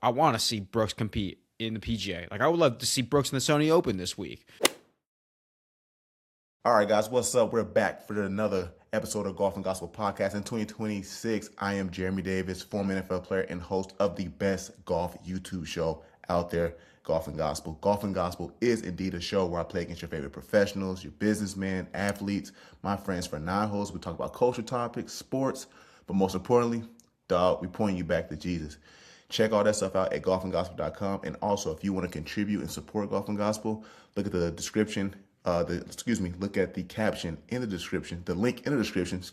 I want to see Brooks compete in the PGA. Like I would love to see Brooks in the Sony Open this week. All right, guys, what's up? We're back for another episode of Golf and Gospel Podcast. In 2026, I am Geremy Davis, former NFL player and host of the best golf YouTube show out there, Golf and Gospel. Golf and Gospel is indeed a show where I play against your favorite professionals, your businessmen, athletes, my friends for 9 holes. We talk about culture topics, sports, but most importantly, dog, we point you back to Jesus. Check all that stuff out at golfandgospel.com. And also, if you want to contribute and support Golf and Gospel, look at the description. Look at the caption in the description, the link in the description,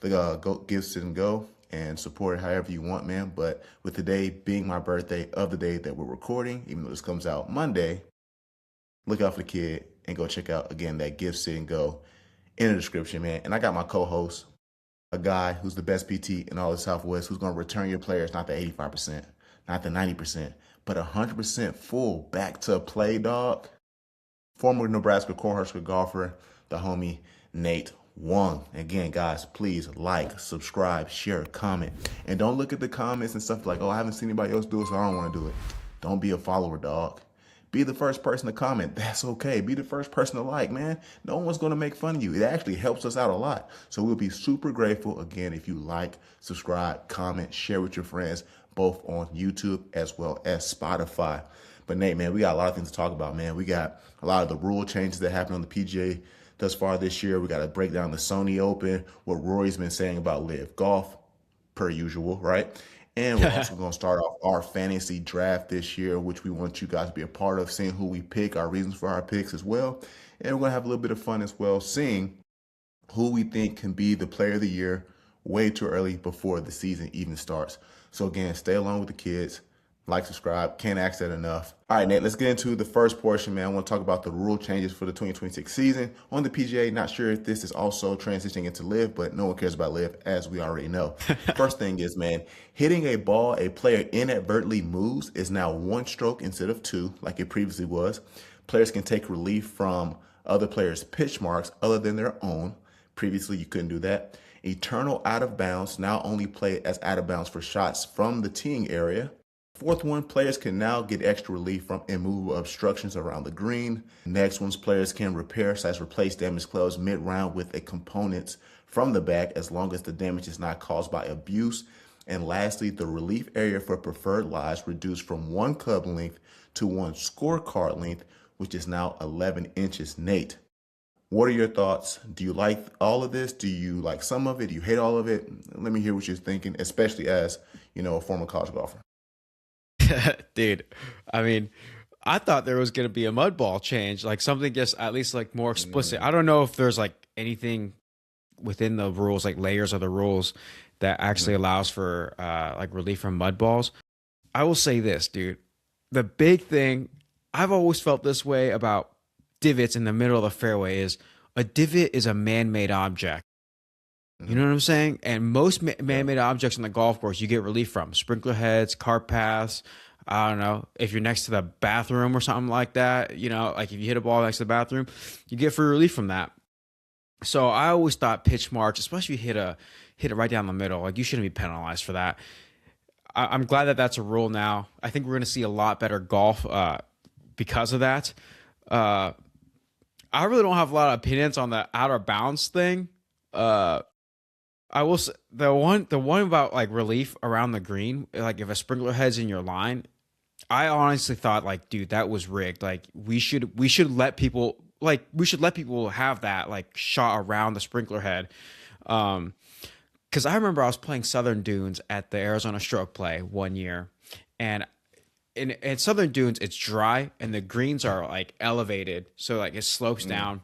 go give, sit, and go and support it however you want, man. But with today being my birthday of the day that we're recording, even though this comes out Monday, look out for the kid and go check out, again, that give, sit, and go in the description, man. And I got my co-host, a guy who's the best PT in all of Southwest, who's going to return your players, not the 85%, not the 90%, but 100% full back to play, dog. Former Nebraska Cornhusker golfer, the homie Nate Wong. Again, guys, please like, subscribe, share, comment. And don't look at the comments and stuff like, oh, I haven't seen anybody else do it, so I don't want to do it. Don't be a follower, dog. Be the first person to comment. That's okay. Be the first person to like, man. No one's going to make fun of you. It actually helps us out a lot. So we'll be super grateful, again, if you like, subscribe, comment, share with your friends, both on YouTube as well as Spotify. But Nate, man, we got a lot of things to talk about, man. We got a lot of the rule changes that happened on the PGA thus far this year. We got to break down the Sony Open, what Rory's been saying about LIV Golf, per usual, right? And we're also going to start off our fantasy draft this year, which we want you guys to be a part of, seeing who we pick, our reasons for our picks as well. And we're going to have a little bit of fun as well, seeing who we think can be the player of the year way too early before the season even starts. So again, stay along with the kids. Like, subscribe. Can't ask that enough. All right, Nate, let's get into the first portion, man. I want to talk about the rule changes for the 2026 season on the PGA. Not sure if this is also transitioning into LIV, but no one cares about LIV, as we already know. First thing is, man, hitting a ball a player inadvertently moves is now 1 stroke instead of 2, like it previously was. Players can take relief from other players' pitch marks other than their own. Previously, you couldn't do that. Eternal out of bounds, now only play as out of bounds for shots from the teeing area. Fourth one, players can now get extra relief from immovable obstructions around the green. Next ones, players can replace damaged clubs mid-round with a components from the back as long as the damage is not caused by abuse. And lastly, the relief area for preferred lies reduced from 1 club length to 1 scorecard length, which is now 11 inches. Nate, what are your thoughts? Do you like all of this? Do you like some of it? Do you hate all of it? Let me hear what you're thinking, especially as, a former college golfer. Dude, I mean, I thought there was going to be a mud ball change, like something just at least like more explicit. I don't know if there's like anything within the rules, like layers of the rules that actually allows for like relief from mud balls. I will say this, dude. The big thing, I've always felt this way about divots in the middle of the fairway, is a divot is a man-made object. You know what I'm saying? And most man-made objects on the golf course you get relief from. Sprinkler heads, cart paths. I don't know. If you're next to the bathroom or something like that, like if you hit a ball next to the bathroom, you get free relief from that. So I always thought pitch marks, especially if you hit it right down the middle, like you shouldn't be penalized for that. I'm glad that that's a rule now. I think we're going to see a lot better golf because of that. I really don't have a lot of opinions on the out of bounds thing. I will say the one about like relief around the green, like if a sprinkler head's in your line, I honestly thought like, dude, that was rigged. Like we should let people have that like shot around the sprinkler head. Because I remember I was playing Southern Dunes at the Arizona Stroke Play one year, and in Southern Dunes it's dry and the greens are like elevated, so like it slopes down.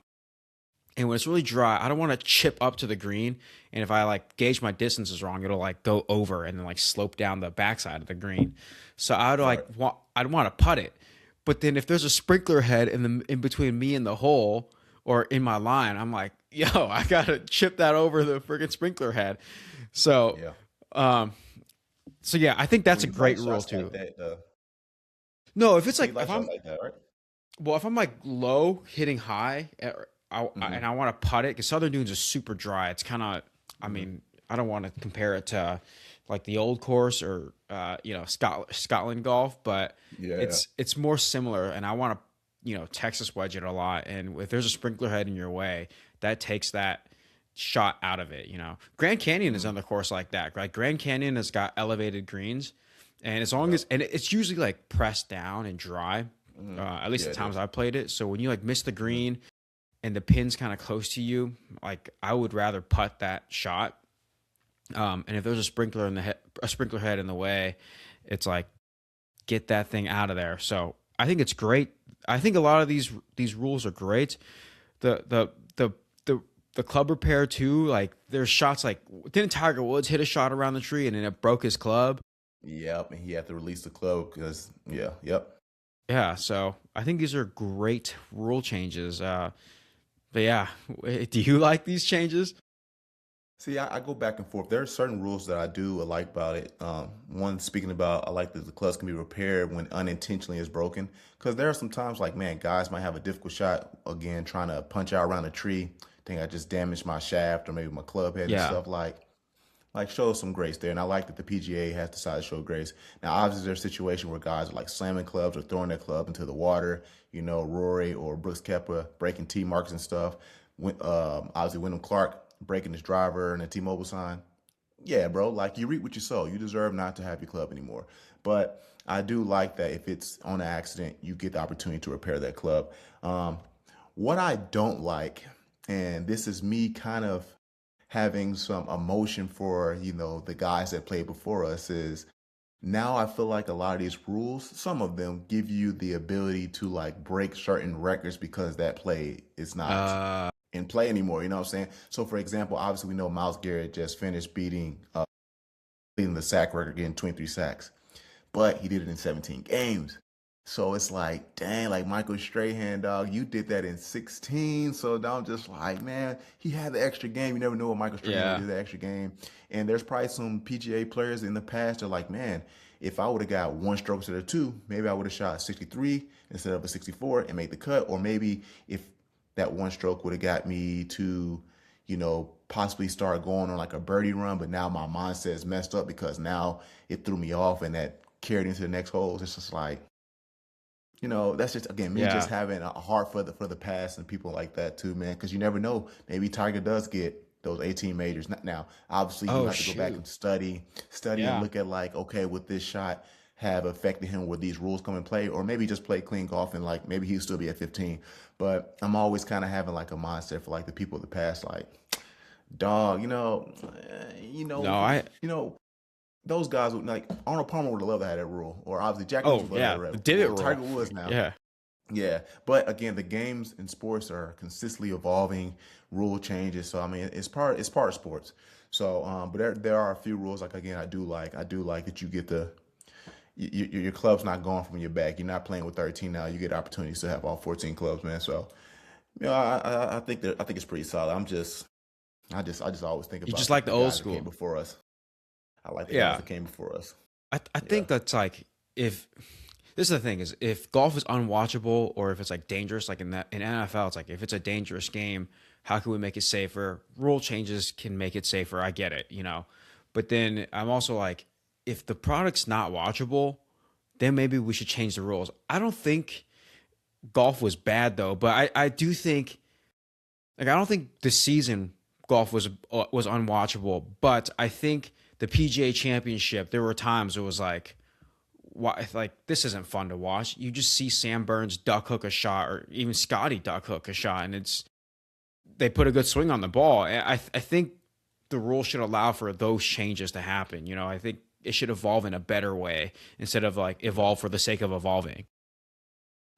And when it's really dry, I don't want to chip up to the green. And if I like gauge my distances wrong, it'll like go over and then like slope down the backside of the green. So I'd I'd want to putt it. But then if there's a sprinkler head in between me and the hole or in my line, I'm like, yo, I gotta chip that over the freaking sprinkler head. So, yeah, I think that's a great rule too. Like that, no, if it's like if I'm like that, right? Well, if I'm like low hitting high. And I want to putt it because Southern Dunes is super dry. It's kind of, I mean, I don't want to compare it to like the old course or Scotland golf, but Yeah. it's more similar. And I want to Texas wedge it a lot. And if there's a sprinkler head in your way, that takes that shot out of it. Grand Canyon is on the course like that. Like Grand Canyon has got elevated greens, and as long as it's usually like pressed down and dry. At least Yeah, the it times is. I've played it. So when you like miss the green and the pin's kind of close to you, like I would rather putt that shot. And if there's a sprinkler head in the way, it's like get that thing out of there. So I think it's great. I think a lot of these rules are great. The club repair too. Like there's shots like didn't Tiger Woods hit a shot around the tree and then it broke his club? Yep, and he had to release the club because yep. Yeah. So I think these are great rule changes. But yeah, do you like these changes? See, I go back and forth. There are certain rules that I do like about it. One, speaking about, I like that the clubs can be repaired when unintentionally is broken. Because there are some times like, man, guys might have a difficult shot, again, trying to punch out around a tree. Think I just damaged my shaft or maybe my club head and Yeah. stuff like show some grace there. And I like that the PGA has decided to show grace. Now, obviously, there's a situation where guys are like slamming clubs or throwing their club into the water. Rory or Brooks Koepka breaking tee marks and stuff. Obviously, Wyndham Clark breaking his driver and a T-Mobile sign. Yeah, bro, like you reap what you sow. You deserve not to have your club anymore. But I do like that if it's on an accident, you get the opportunity to repair that club. Um, what I don't like, and this is me kind of having some emotion for, the guys that played before us, is now I feel like a lot of these rules, some of them give you the ability to like break certain records because that play is not Uh, in play anymore. You know what I'm saying? So, for example, obviously we know Miles Garrett just finished beating the sack record, getting 23 sacks, but he did it in 17 games. So it's like, dang, like Michael Strahan, dog, you did that in 16. So now I'm just like, man, he had the extra game. You never know what Michael Strahan would yeah. do that extra game. And there's probably some PGA players in the past that are like, man, if I would have got one stroke instead of two, maybe I would have shot 63 instead of a 64 and made the cut. Or maybe if that one stroke would have got me to, possibly start going on like a birdie run, but now my mindset is messed up because now it threw me off and that carried into the next holes. It's just like, that's just again me just Yeah. having a heart for the past and people like that too, man. Because you never know, maybe Tiger does get those 18 majors. Now, obviously, you Oh have to go back shoot. and study and Yeah. look at like, okay, would this shot have affected him? Would these rules come in play, or maybe just play clean golf and like maybe he'll still be at 15. But I'm always kind of having like a mindset for like the people of the past, like, dog, No, I. you know, those guys would like Arnold Palmer would have loved to have that rule, or obviously Jack Nicklaus Oh would love yeah, to have the that divot rule. rule. Tiger Woods now. Yeah. Yeah, but again, the games and sports are consistently evolving, rule changes. So I mean, it's part of sports. So, but there are a few rules. Like again, I do like that you get your club's not going from your back. You're not playing with 13 now. You get opportunities to have all 14 clubs, man. So, I think it's pretty solid. I just always think You just about like the the old guys that came school. before us. I like the guys Yeah. that came before us. I Yeah. think that's like if this is the thing is if golf is unwatchable or if it's like dangerous, like in NFL, it's like if it's a dangerous game, how can we make it safer? Rule changes can make it safer. I get it. But then I'm also like, if the product's not watchable, then maybe we should change the rules. I don't think golf was bad though, but I do think like I don't think the season golf was unwatchable, but I think the PGA Championship there were times it was like why like this isn't fun to watch. You just see Sam Burns duck hook a shot or even Scotty duck hook a shot and it's they put a good swing on the ball. And I think the rule should allow for those changes to happen. I think it should evolve in a better way instead of like evolve for the sake of evolving.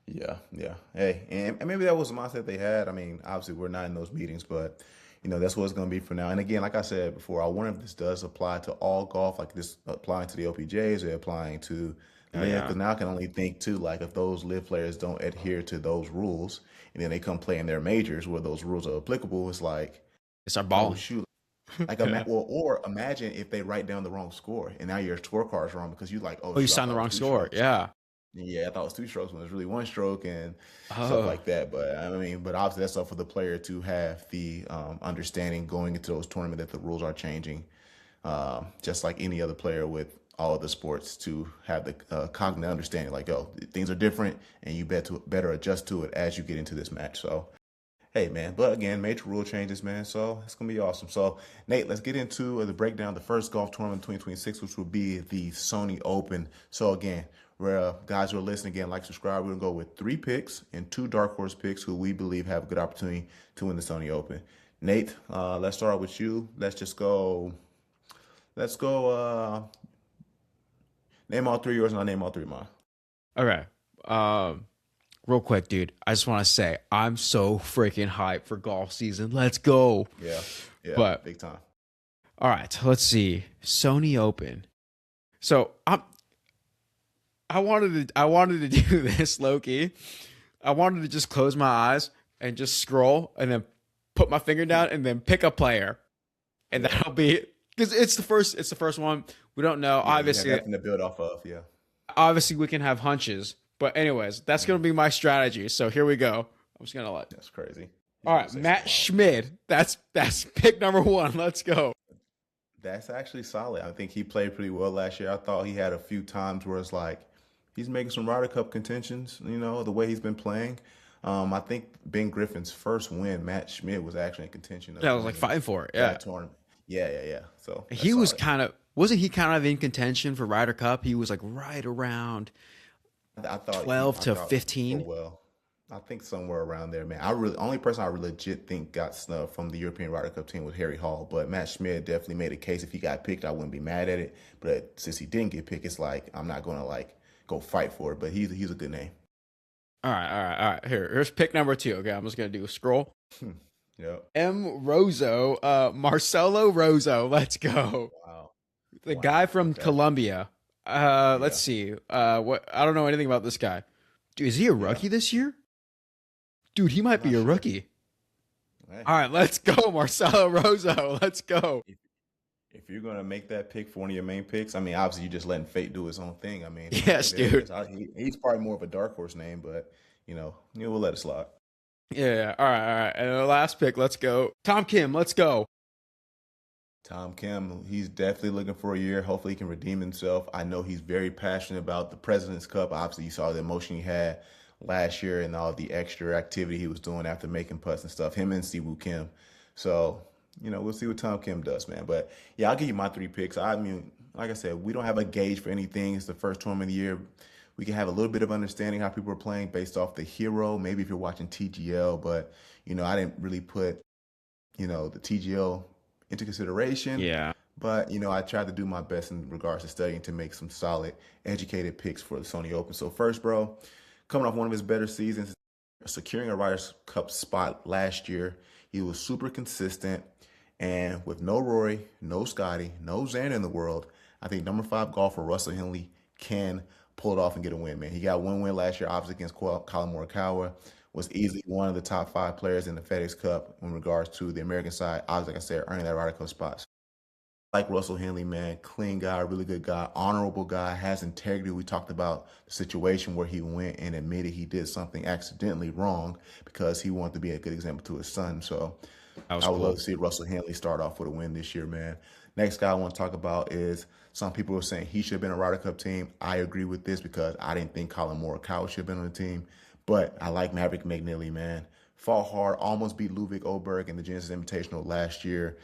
Yeah, yeah. Hey, and maybe that was the mindset they had. I mean, obviously we're not in those meetings, but that's what it's going to be for now. And again, like I said before, I wonder if this does apply to all golf, like this applying to the LPGAs or applying to Oh live. yeah. Because now I can only think too, like if those live players don't adhere to those rules, and then they come play in their majors where those rules are applicable, it's like, It's our oh balling. shoot. Like Yeah. or imagine if they write down the wrong score and now your scorecard's wrong because you like, oh Oh, you shoot, I signed the thought it was wrong two score. strokes. Yeah. Yeah, I thought it was two strokes when it was really one stroke and stuff Oh. like that. But I mean, but obviously that's up for the player to have the understanding going into those tournaments that the rules are changing. just like any other player with all of the sports, to have the cognitive understanding, like, oh, things are different, and you better adjust to it as you get into this match. So, hey, man. But again, major rule changes, man. So it's gonna be awesome. So, Nate, let's get into the breakdown of the first golf tournament 2026, which will be the Sony Open. So again, where guys who are listening, again, like, subscribe. We're gonna go with 3 picks and 2 dark horse picks who we believe have a good opportunity to win the Sony Open. Nate, let's start with you. Let's just go. Let's go. Name all 3 yours, and I'll name all 3 mine. Okay. Real quick, dude. I just want to say I'm so freaking hyped for golf season. Let's go. Yeah, yeah, But big time. all right, let's see. Sony Open. So I wanted to do this, Loki. I wanted to just close my eyes and just scroll and then put my finger down and then pick a player. And Yeah, that'll be because it's the first one. We don't know. yeah, you have nothing to build off of. Yeah, Obviously we can have hunches. But anyways, that's gonna be my strategy. So here we go. I'm just gonna let. that's crazy. All right, Matt Schmid. That's pick number 1. Let's go. That's actually solid. I think he played pretty well last year. I thought he had a few times where it's like he's making some Ryder Cup contentions, the way he's been playing. I think Ben Griffin's first win, Matt Schmidt, was actually in contention of Yeah, I was like winning fighting for it. Yeah. that tournament. Yeah, yeah, yeah. So that's He was solid. wasn't he kind of in contention for Ryder Cup? He was like right around I thought he, 12 I to thought he scored 15. well. I think somewhere around there, man. Only person I really legit think got snubbed from the European Ryder Cup team was Harry Hall. But Matt Schmidt definitely made a case. If he got picked, I wouldn't be mad at it. But since he didn't get picked, it's like I'm not gonna like go fight for it. But he's a good name. All right. Here's pick number 2. Okay, I'm just gonna do a scroll. Yep. Marcelo Rozo. Let's go. Wow. The guy Wow. from Okay. Colombia. Let's Yeah. see. What I don't know anything about this guy. Dude, is he a Yeah. rookie this year? Dude, he might I'm be not a sure. rookie. Hey, All right, let's go, Marcelo Rozo. Let's go. if, if you're gonna make that pick for one of your main picks, I mean, obviously you're just letting fate do its own thing. I mean, okay, Yes, there it dude. is. He's probably more of a dark horse name, but we'll let it slide. Yeah. All right. And the last pick, let's go. Tom Kim, let's go. Tom Kim, he's definitely looking for a year. Hopefully, he can redeem himself. I know he's very passionate about the President's Cup. Obviously, you saw the emotion he had last year and all the extra activity he was doing after making putts and stuff. Him and Siwoo Kim. So, we'll see what Tom Kim does, man. But yeah, I'll give you my 3 picks. I mean, like I said, we don't have a gauge for anything. It's the first tournament of the year. We can have a little bit of understanding how people are playing based off the hero. Maybe if you're watching TGL, but I didn't really put the TGL into consideration. Yeah. But, I tried to do my best in regards to studying to make some solid, educated picks for the Sony Open. So first, bro, coming off one of his better seasons, securing a Ryder Cup spot last year, he was super consistent. And with no Rory, no Scotty, no Xander in the world, I think number 5 golfer Russell Henley can pull it off and get a win, man. He got one win last year, obviously against Colin Morikawa. Was easily one of the top 5 players in the FedEx Cup in regards to the American side. Obviously, like I said, earning that Ryder Cup spot. Like Russell Henley, man, clean guy, really good guy, honorable guy, has integrity. We talked about the situation where he went and admitted he did something accidentally wrong because he wanted to be a good example to his son. So That was I would love cool. to see Russell Henley start off with a win this year, man. Next guy I want to talk about is some people are saying he should have been a Ryder Cup team. I agree with this because I didn't think Colin Morikawa should have been on the team. But I like Maverick McNeely, man. Fought hard, almost beat Ludwig Oberg in the Genesis Invitational last year.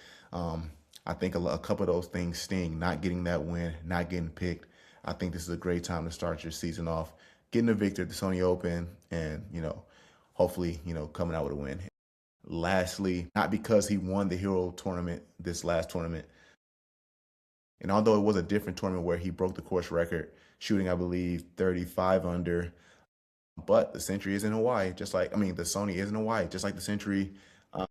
I think a couple of those things sting, not getting that win, not getting picked. I think this is a great time to start your season off, getting a victory at the Sony Open, and, hopefully, coming out with a win. Lastly, not because he won the Hero Tournament, this last tournament, and although it was a different tournament where he broke the course record, shooting, I believe, 35 under, but the Century is in Hawaii, the Sony is in Hawaii, just like the Century. Um,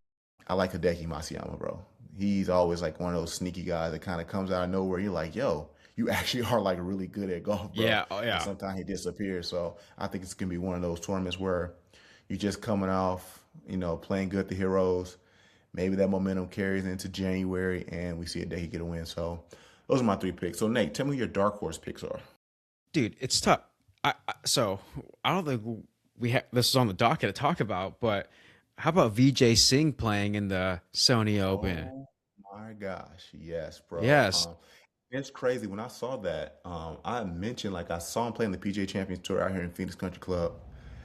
I like Hideki Matsuyama, bro. He's always like one of those sneaky guys that kind of comes out of nowhere. You're like, yo, you actually are like really good at golf, bro. Yeah. Oh And yeah. sometimes he disappears. So I think it's gonna be one of those tournaments where you're just coming off, playing good at the Heroes. Maybe that momentum carries into January, and we see Hideki get a win. So those are my 3 picks. So Nate, tell me who your dark horse picks are. Dude, it's tough. So I don't think we have this is on the docket to talk about, but how about VJ Singh playing in the Sony Open? Oh my gosh, yes, bro. Yes, It's crazy. When I saw that, I mentioned like I saw him playing the PGA Champions Tour out here in Phoenix Country Club,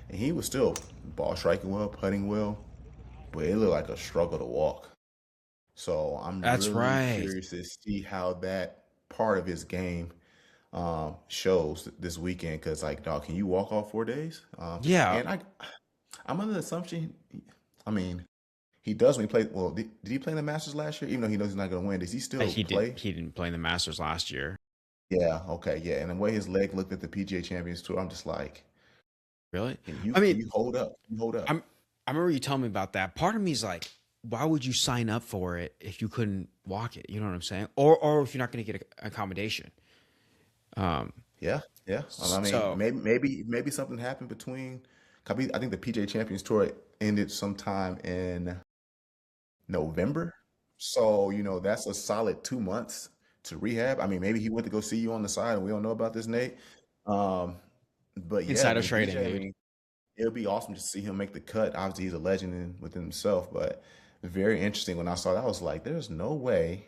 and he was still ball striking well, putting well, but it looked like a struggle to walk. So I'm that's really right. curious to see how that part of his game shows this weekend. Because like, dog, can you walk all 4 days? Yeah, I'm under the assumption. I mean, he does when he played. Well, did he play in the Masters last year? Even though he knows he's not going to win, does he still he did. play? He didn't play in the Masters last year. Yeah. Okay. Yeah. And the way his leg looked at the PGA Champions Tour, I'm just like, Really? can you I can mean, you hold up? Can you hold up? I remember you telling me about that. Part of me is like, why would you sign up for it if you couldn't walk it? You know what I'm saying? Or if you're not going to get a accommodation. Um, Yeah. Yeah. I mean, so maybe something happened between. I think the PGA Champions Tour ended sometime in November. So, that's a solid 2 months to rehab. I mean, maybe he went to go see you on the side and we don't know about this, Nate. Um, but yeah, I insider mean, trading, DJ, I dude. mean, it would be awesome to see him make the cut. Obviously, he's a legend within himself, but very interesting when I saw that. I was like, there's no way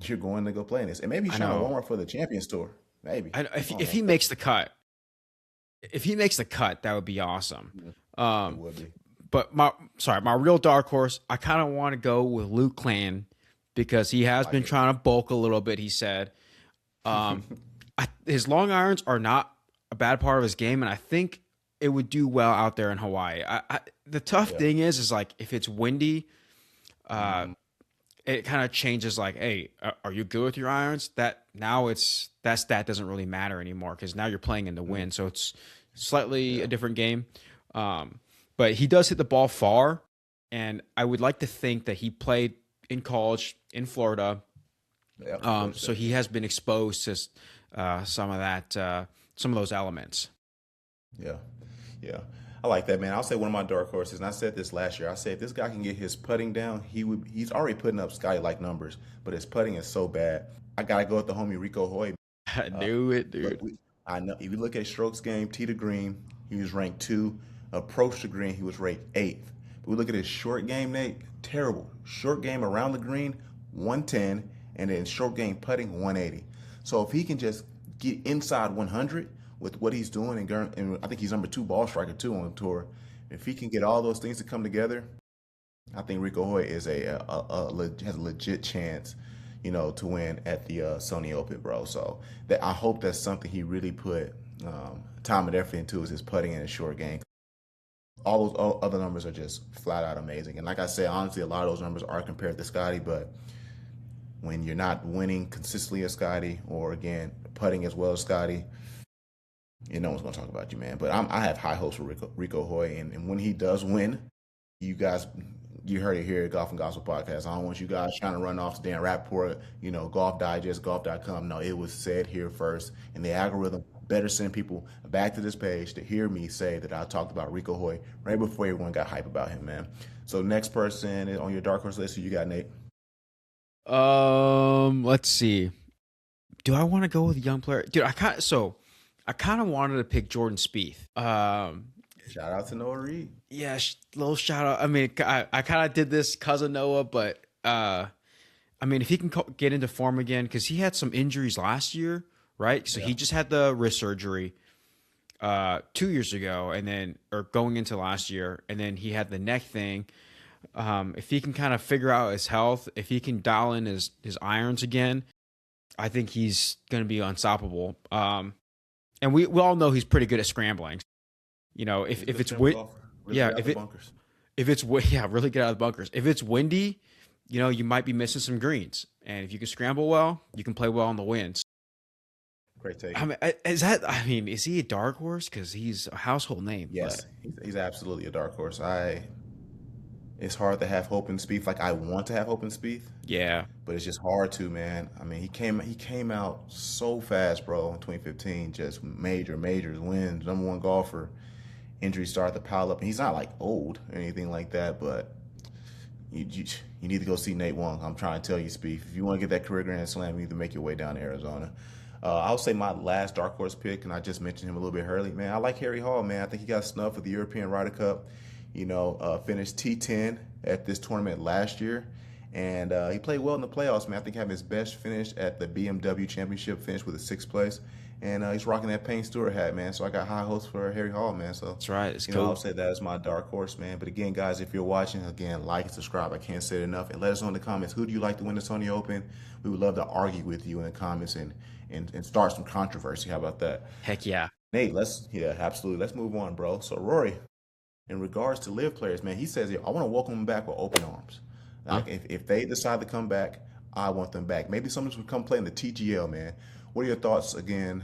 you're going to go play in this. And maybe he's I trying to know. warm up for the Champions Tour. Maybe. I If don't he know. makes the cut, if he makes the cut, that would be awesome. Yeah, it Um, would be. but my real dark horse, I kind of want to go with Luke Clan because he I has like been it. trying to bulk a little bit. He said his long irons are not a bad part of his game, and I think it would do well out there in Hawaii. The tough Yeah. thing is like if it's windy, uh, Mhm. it kind of changes. Like, hey, are you good with your irons? That now it's that stat doesn't really matter anymore because now you're playing in the Mhm. wind, so it's slightly a Yeah. different game. But he does hit the ball far, and I would like to think that he played in college in Florida, Yeah. Florida so State. he has been exposed to some of that, some of those elements. Yeah. Yeah. I like that, man. I'll say one of my dark horses, and I said this last year. I said if this guy can get his putting down, he's already putting up sky like numbers, but his putting is so bad. I gotta go with the homie Rico Hoy. I Uh, knew it, look, dude. I know if you look at strokes game, tee to green, he was ranked two. Approach to green, he was ranked eighth. But we look at his short game, Nate, terrible. Short game around the green, 110, and then short game putting, 180. So if he can just get inside 100 with what he's doing, and I think he's number two ball striker too on the tour. If he can get all those things to come together, I think Rico Hoy is has a legit chance, to win at the Sony Open, bro. So that I hope that's something he really put time and effort into is his putting and his short game. All those other numbers are just flat out amazing. And like I said, honestly, a lot of those numbers are compared to Scotty, but when you're not winning consistently as Scotty, or again putting as well as Scotty, no one's gonna talk about you, man. But I have high hopes for Rico Hoy, and when he does win, you guys, you heard it here at Golf and Gospel Podcast. I don't want you guys trying to run off to Dan Rappaport, Golf Digest, golf.com. No, it was said here first, and the algorithm better send people back to this page to hear me say that I talked about Rico Hoy right before everyone got hype about him, man. So next person is on your dark horse list. Who you got, Nate? Let's see. Do I want to go with a young player, dude? I kind of wanted to pick Jordan Spieth. Shout out to Noah Reed. Yeah, little shout out. I mean, I kind of did this cousin Noah, but I mean, if he can get into form again, because he had some injuries last year, right? So Yeah. he just had the wrist surgery 2 years ago, and then or going into last year, and then he had the neck thing. If he can kind of figure out his health, if he can dial in his irons again, I think he's going to be unstoppable. And we all know he's pretty good at scrambling. He's a If good it's scramble wind, golfer. Really yeah, good out the bunkers. if it's yeah, really good out of the bunkers. If it's windy, you might be missing some greens, and if you can scramble well, you can play well on the winds. Great take. I mean, is that? I mean, is he a dark horse? Because he's a household name. Yes, he's absolutely a dark horse. It's hard to have hope in Spieth. Like I want to have hope in Spieth, Yeah, but it's just hard to, man. I mean, he came out so fast, bro, in 2015, just majors, wins, number one golfer. Injuries started to pile up, and he's not like old or anything like that, but you need to go see Nate Wong. I'm trying to tell you, Spieth, if you want to get that career Grand Slam, you need to make your way down to Arizona. I'll say my last dark horse pick, and I just mentioned him a little bit early, man. I like Harry Hall, man. I think he got snubbed for the European Ryder Cup. Finished T10 at this tournament last year, And he played well in the playoffs, man. I think having his best finish at the BMW Championship, finish with a sixth place. And he's rocking that Payne Stewart hat, man. So I got high hopes for Harry Hall, man. So, That's right. It's I'll cool. say that is my dark horse, man. But again, guys, if you're watching, again, like and subscribe. I can't say it enough. And let us know in the comments, who do you like to win the Sony Open? We would love to argue with you in the comments and start some controversy. How about that? Heck yeah. Nate, yeah, absolutely. Let's move on, bro. So Rory, in regards to live players, man, he says, I want to welcome them back with open arms. Yeah. Like if they decide to come back, I want them back. Maybe someone will come play in the TGL, man. What are your thoughts again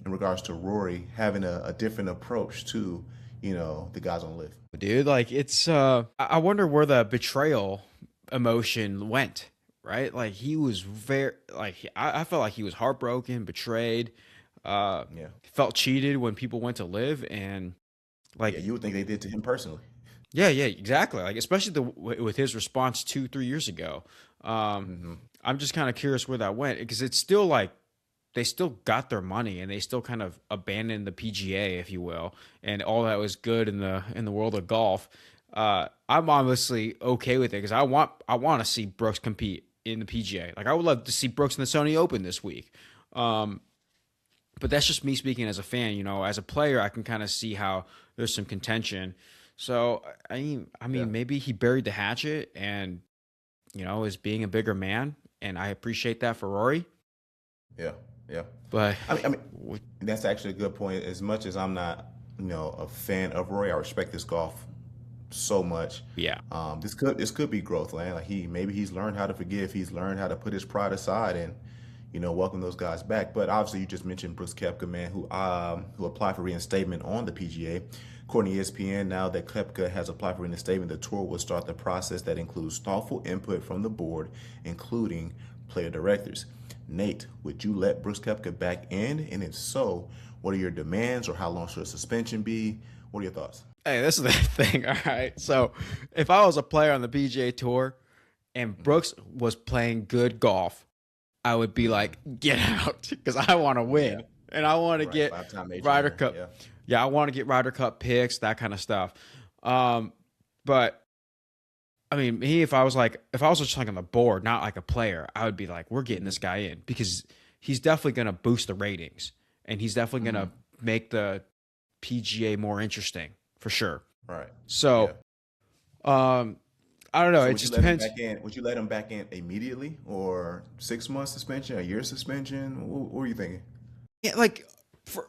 in regards to Rory having a different approach to, the guys on live? Dude, like it's I wonder where the betrayal emotion went, right? Like he was very like I felt like he was heartbroken, betrayed, Yeah. felt cheated when people went to live and like Yeah, you would think they did to him personally. yeah, exactly. Like especially with his response 2-3 years ago. Hmm. I'm just kind of curious where that went because it's still like they still got their money and they still kind of abandoned the PGA, if you will, and all that was good in the world of golf. I'm honestly okay with it because I want to see Brooks compete in the PGA. Like I would love to see Brooks in the Sony Open this week. But that's just me speaking as a fan. As a player, I can kind of see how there's some contention. So Yeah. maybe he buried the hatchet and is being a bigger man, and I appreciate that for Rory. Yeah. Yeah. But I mean, that's actually a good point. As much as I'm not, a fan of Rory, I respect his golf so much. yeah, This could be growth, man. Like maybe he's learned how to forgive. He's learned how to put his pride aside and welcome those guys back. But obviously, you just mentioned Brooks Koepka, man, who applied for reinstatement on the PGA. According to ESPN, now that Koepka has applied for reinstatement, the tour will start the process that includes thoughtful input from the board, including player directors. Nate, would you let Brooks Koepka back in? And if so, what are your demands or how long should a suspension be? What are your thoughts? hey, this is the thing. All right, so if I was a player on the PGA Tour and Brooks was playing good golf, I would be like, get out because I want to Yeah, win and I want to right. get Five-time major Ryder winner. Cup. Yeah, Yeah, I want to get Ryder Cup picks, that kind of stuff. Um, but I mean, if I was just like on the board, not like a player, I would be like, we're getting this guy in because he's definitely going to boost the ratings and he's definitely going hmm, to make the PGA more interesting for sure. right. Yeah. So, um, I don't know. So It would you just let him depends. back in? Would you let him back in immediately, or 6 month suspension, a year suspension? What are you thinking? Yeah, like for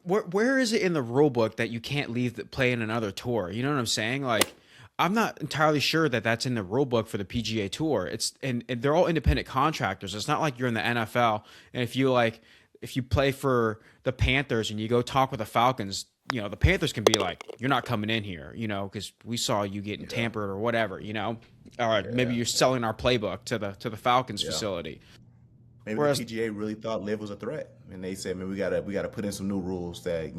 where is it in the rule book that you can't leave the play in another tour? You know what I'm saying? Like, I'm not entirely sure that that's in the rule book for the PGA Tour. It's and they're all independent contractors. It's not like you're in the NFL and if you play for the Panthers and you go talk with the Falcons, the Panthers can be like, you're not coming in here, because we saw you getting Yeah, tampered or whatever, or maybe yeah, you're selling our playbook to the Falcons yeah. facility. Maybe the Whereas, PGA really thought Liv was a threat, and they said, "Man, we gotta put in some new rules that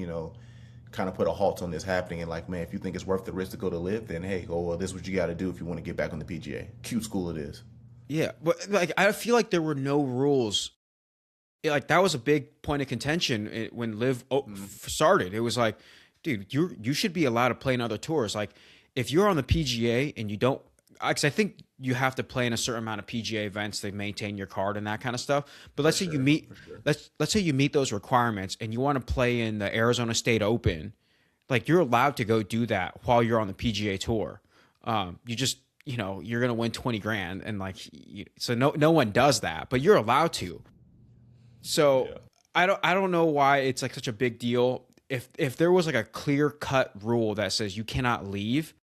kind of put a halt on this happening." And like, man, if you think it's worth the risk to go to Liv, then hey, well, this is what you got to do if you want to get back on the PGA. Cute school it is. yeah, but like I feel like there were no rules. Like that was a big point of contention when Liv Mm, started. It was like, dude, you should be allowed to play in other tours. Like if you're on the PGA and you don't, because I think you have to play in a certain amount of PGA events to maintain your card and that kind of stuff. But for let's say you sure, meet, for sure. let's say you meet those requirements and you want to play in the Arizona State Open, like you're allowed to go do that while you're on the PGA Tour. You just you're gonna win 20 grand and like so no one does that, but you're allowed to. So Yeah, I don't know why it's like such a big deal. If there was like a clear cut rule that says you cannot leave,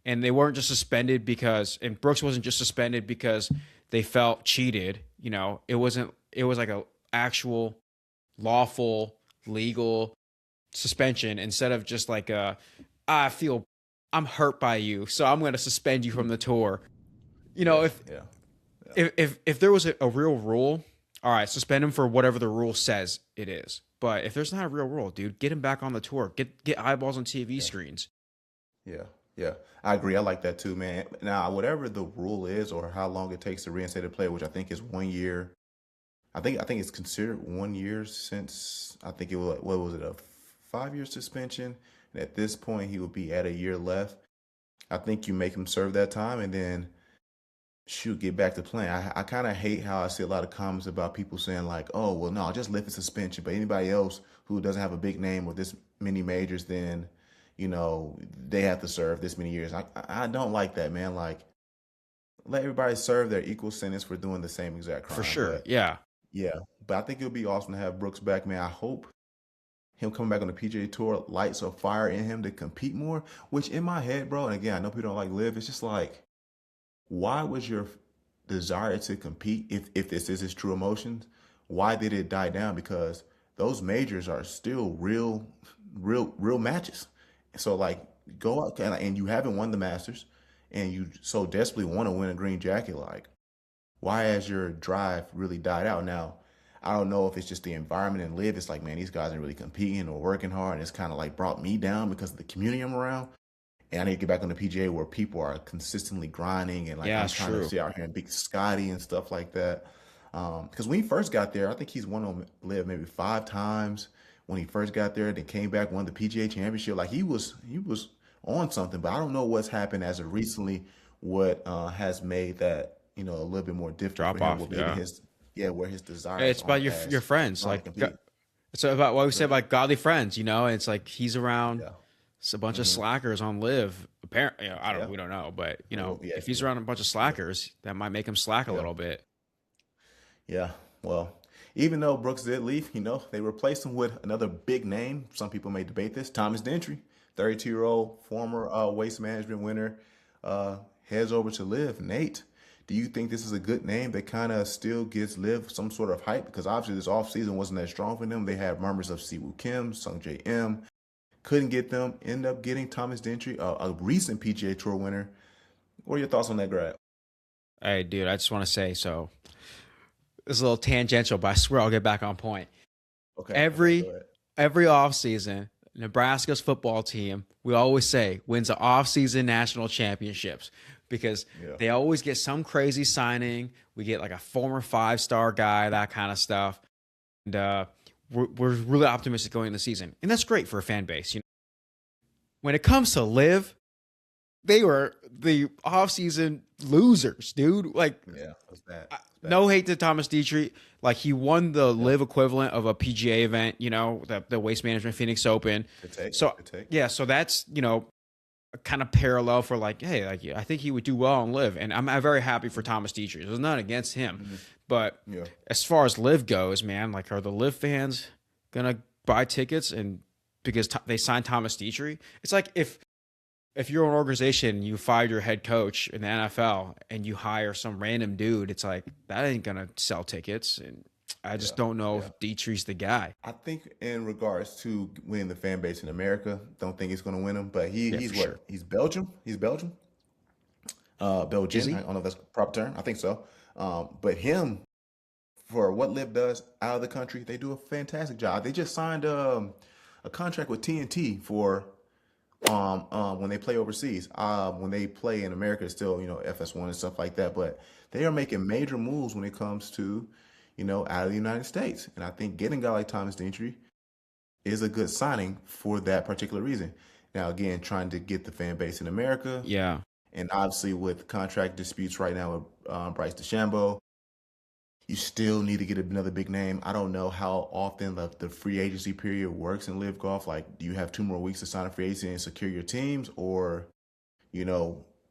and they weren't just suspended because, and Brooks wasn't just suspended because they felt cheated. It wasn't. It was like a actual lawful legal suspension instead of just like I feel I'm hurt by you, so I'm going to suspend you from the tour. yeah, If yeah, yeah, if there was a real rule, all right, suspend him for whatever the rule says it is. But if there's not a real rule, dude, get him back on the tour. Get eyeballs on TV yeah, screens. yeah, yeah. I agree. I like that too, man. Now, whatever the rule is, or how long it takes to reinstate a player, which I think is 1 year. I think it's considered 1 year since I think it was what was it, a 5 year suspension, and at this point he would be at a year left. I think you make him serve that time, and then get back to playing. I kind of hate how I see a lot of comments about people saying like, oh, well, no, just lift the suspension. But anybody else who doesn't have a big name or this many majors, then, they have to serve this many years. I don't like that, man. Like, let everybody serve their equal sentence for doing the same exact crime. For sure. But Yeah. yeah, but I think it would be awesome to have Brooks back, man. I hope him coming back on the PGA Tour lights a fire in him to compete more, which in my head, bro, and again, I know people don't like live. It's just like, why was your desire to compete, if this is his true emotions, why did it die down? Because those majors are still real matches. So like, go out and you haven't won the Masters, and you so desperately want to win a green jacket. Like, why has your drive really died out? Now, I don't know if it's just the environment and live. It's like, man, these guys aren't really competing or working hard, and it's kind of like brought me down because of the community I'm around. And I need to get back on the PGA where people are consistently grinding, and like, Yeah, I'm it's trying true. to see out here and beat Scotty and stuff like that. Because when he first got there, I think he's won on live maybe 5 times when he first got there. Then came back, won the PGA Championship. Like, he was on something, but I don't know what's happened as of recently. What has made that a little bit more difficult Drop for him? off. With maybe Yeah. his where his desires It's about aren't your as friends. strong to Like, compete. it's about what we said Right. about godly friends. It's like he's around Yeah. a bunch of hmm slackers on live. Apparently, I don't. Yeah. We don't know, but Well, yeah. if he's around a bunch of Yeah. slackers, that might make him slack a Yeah. little bit. Yeah. Well, even though Brooks did leave, they replaced him with another big name. Some people may debate this. Thomas Dentry, 32-year-old former waste management winner, heads over to Live. Nate, do you think this is a good name that kind of still gives Live some sort of hype? Because obviously this offseason wasn't that strong for them. They had murmurs of Siwoo Kim, Sung J M. Couldn't get them. End up getting Thomas Dentry, a recent PGA Tour winner. What are your thoughts on that grab? Hey, dude, I just want to say so. It's a little tangential, but I swear I'll get back on point. Okay. Okay. Go Every ahead. every offseason, Nebraska's football team, we always say, wins the offseason national championships because Yeah. they always get some crazy signing. We get like a former 5-star guy, that kind of stuff. And we're really optimistic going into the season. And that's great for a fan base. When it comes to live, they were the offseason losers, dude. Like, Yeah. That's bad. That's bad. no hate to Thomas Dietrich. Like, he won the Yeah. live equivalent of a PGA event, the Waste Management Phoenix Open. Good take. So, Good take. yeah, so that's, a kind of parallel for like, hey, like, I think he would do well on live. And I'm very happy for Thomas Dietrich. There's nothing against him. Mhm. But Yeah. as far as live goes, man, like, are the live fans going to buy tickets and because they signed Thomas Dietrich? It's like if you're an organization, you fired your head coach in the NFL and you hire some random dude, it's like that ain't gonna sell tickets. And I just Yeah. don't know Yeah. if Dietrich's the guy. I think in regards to winning the fan base in America, don't think he's going to win them. But Yeah, he's for what? sure. He's Belgium. He's Belgium. Is Belgian. he? I don't know if that's a proper term. I think so. But him, for what Liv does out of the country, they do a fantastic job. They just signed a contract with TNT for when they play overseas. When they play in America, it's still FS1 and stuff like that. But they are making major moves when it comes to out of the United States. And I think getting a guy like Thomas Dentry is a good signing for that particular reason. Now, again, trying to get the fan base in America, Yeah. and obviously with contract disputes right now with Bryce DeChambeau, you still need to get another big name. I don't know how often the free agency period works in Live Golf. Like, do you have 2 more weeks to sign a free agency and secure your teams, or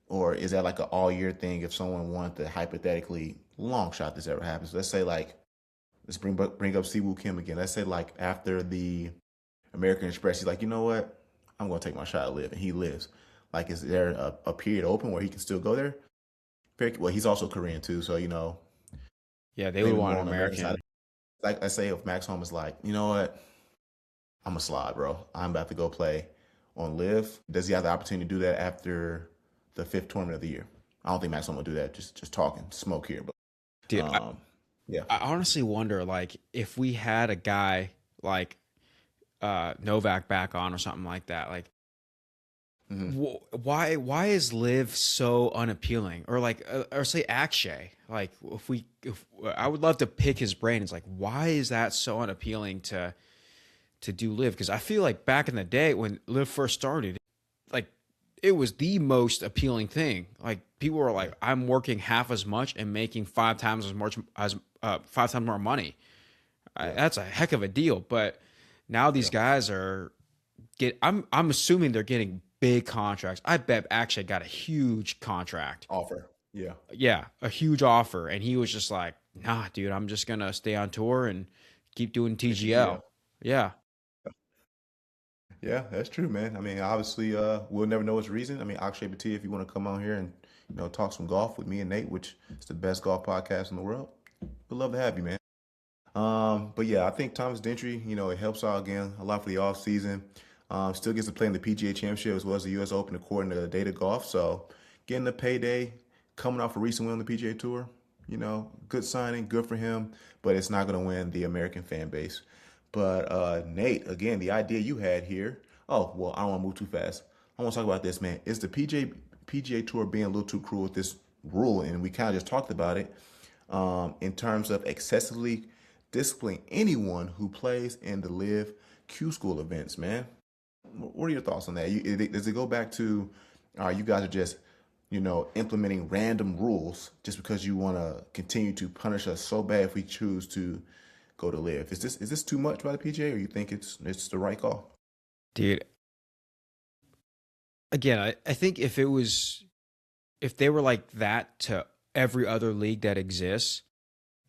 or is that like an all year thing? If someone wanted to hypothetically long shot this ever happens, let's say like let's bring up Siwoo Kim again. Let's say like after the American Express, he's like, you know what, I'm gonna take my shot at Live, and he lives. Like, is there a period open where he can still go there? Well, he's also Korean too, so Yeah, they would maybe want more an on the American side. American. Like I say, if Max Home is like, you know what, I'm a slide, bro. I'm about to go play on Live. Does he have the opportunity to do that after the 5th tournament of the year? I don't think Max Home will do that. Just talking smoke here, but Dude, yeah, I honestly wonder, like, if we had a guy like Novak back on or something like that, like, hmm why is live so unappealing? Or like, or say Akshay, like, if I would love to pick his brain. It's like, why is that so unappealing to do live? Because I feel like back in the day when live first started, like, it was the most appealing thing. Like people were like, I'm working half as much and making 5 times as much as 5 times more money. Yeah. That's a heck of a deal. But now these Yeah. guys are I'm assuming they're getting big contracts. I bet actually got a huge contract. Offer. Yeah. Yeah, a huge offer. And he was just like, nah, dude, I'm just gonna stay on tour and keep doing The TGL. TGL. Yeah. Yeah, that's true, man. I mean, obviously, we'll never know his reason. I mean, Akshay Patia, if you want to come on here and talk some golf with me and Nate, which is the best golf podcast in the world, we'd love to have you, man. But yeah, I think Thomas Dentry, it helps out again a lot for the off season. Still gets to play in the PGA Championship as well as the U.S. Open according to Data Golf. So getting the payday, coming off a recent win on the PGA Tour, good signing, good for him. But it's not going to win the American fan base. But Nate, again, the idea you had here. Oh well, I don't want to move too fast. I want to talk about this, man. Is the PGA Tour being a little too cruel with this rule? And we kind of just talked about it in terms of excessively disciplining anyone who plays in the LIV Q School events, man. What are your thoughts on that? Does it go back to, you guys are just, implementing random rules just because you want to continue to punish us so bad if we choose to go to LIV? Is this too much by the PGA, or you think it's the right call? Dude, again, I think if they were like that to every other league that exists,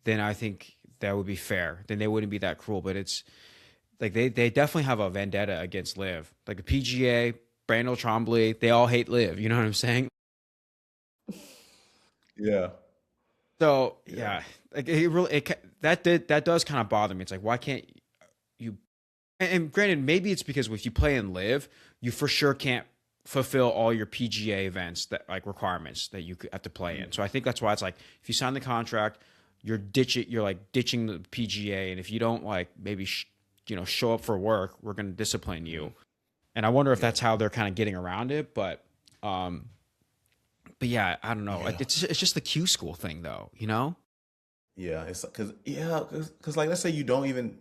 then I think that would be fair. Then they wouldn't be that cruel. But it's like they definitely have a vendetta against LIV. Like the PGA, Brandel Chambly, they all hate LIV. You know what I'm saying? Yeah. So Yeah. yeah, like that does kind of bother me. It's like, why can't you? And granted, maybe it's because if you play in LIV, you for sure can't fulfill all your PGA events that like requirements that you have to play in. So I think that's why it's like if you sign the contract, you're like ditching the PGA, and if you don't like maybe show up for work, we're going to discipline you. And I wonder if Yeah. that's how they're kind of getting around it. But yeah, I don't know. Yeah. Like it's just the Q school thing, though. You know? Yeah. It's because like let's say you don't even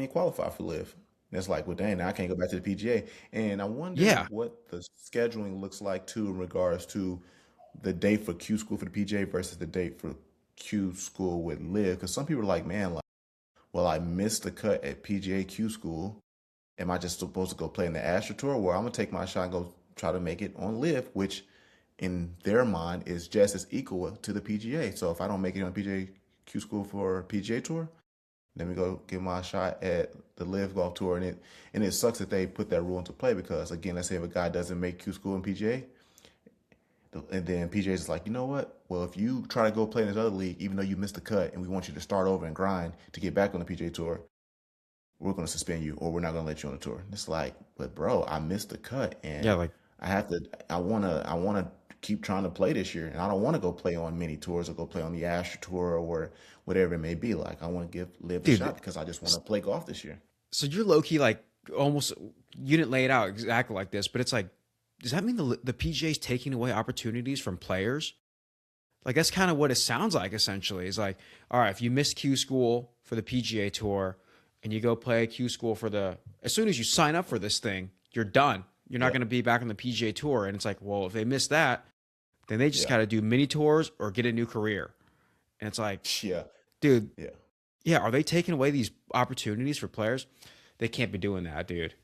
qualify for LIV. And it's like, well, dang, now I can't go back to the PGA. And I wonder Yeah. what the scheduling looks like too in regards to the date for Q school for the PGA versus the date for Q school with LIV. Because some people are like, man, like, well, I missed the cut at PGA Q school. Am I just supposed to go play in the Astro Tour? Well, I'm gonna take my shot and go try to make it on LIV, which in their mind is just as equal to the PGA. So if I don't make it on PGA Q school for PGA Tour, let me go give my shot at the LIV Golf Tour. And it sucks that they put that rule into play because again, let's say if a guy doesn't make Q school in PGA, and then PGA is like, you know what? Well, if you try to go play in this other league, even though you missed the cut, and we want you to start over and grind to get back on the PGA Tour, we're going to suspend you, or we're not going to let you on the tour. And it's like, but bro, I missed the cut, Yeah. and Like I want to keep trying to play this year, and I don't want to go play on mini tours or go play on the Astro Tour or whatever it may be. Like, I want to give LIV a dude. shot because I just want to play golf this year. So you're low key like almost you didn't lay it out exactly like this, but it's like, does that mean the PGA is taking away opportunities from players? Like that's kind of what it sounds like essentially. It's like, all right, if you miss Q school for the PGA Tour and you go play Q school as soon as you sign up for this thing, you're done. You're not Yeah, going to be back on the PGA Tour. And it's like, well, if they miss that, then they just yeah, got to do mini tours or get a new career. And it's like, yeah, dude, yeah. yeah, are they taking away these opportunities for players? They can't be doing that, dude.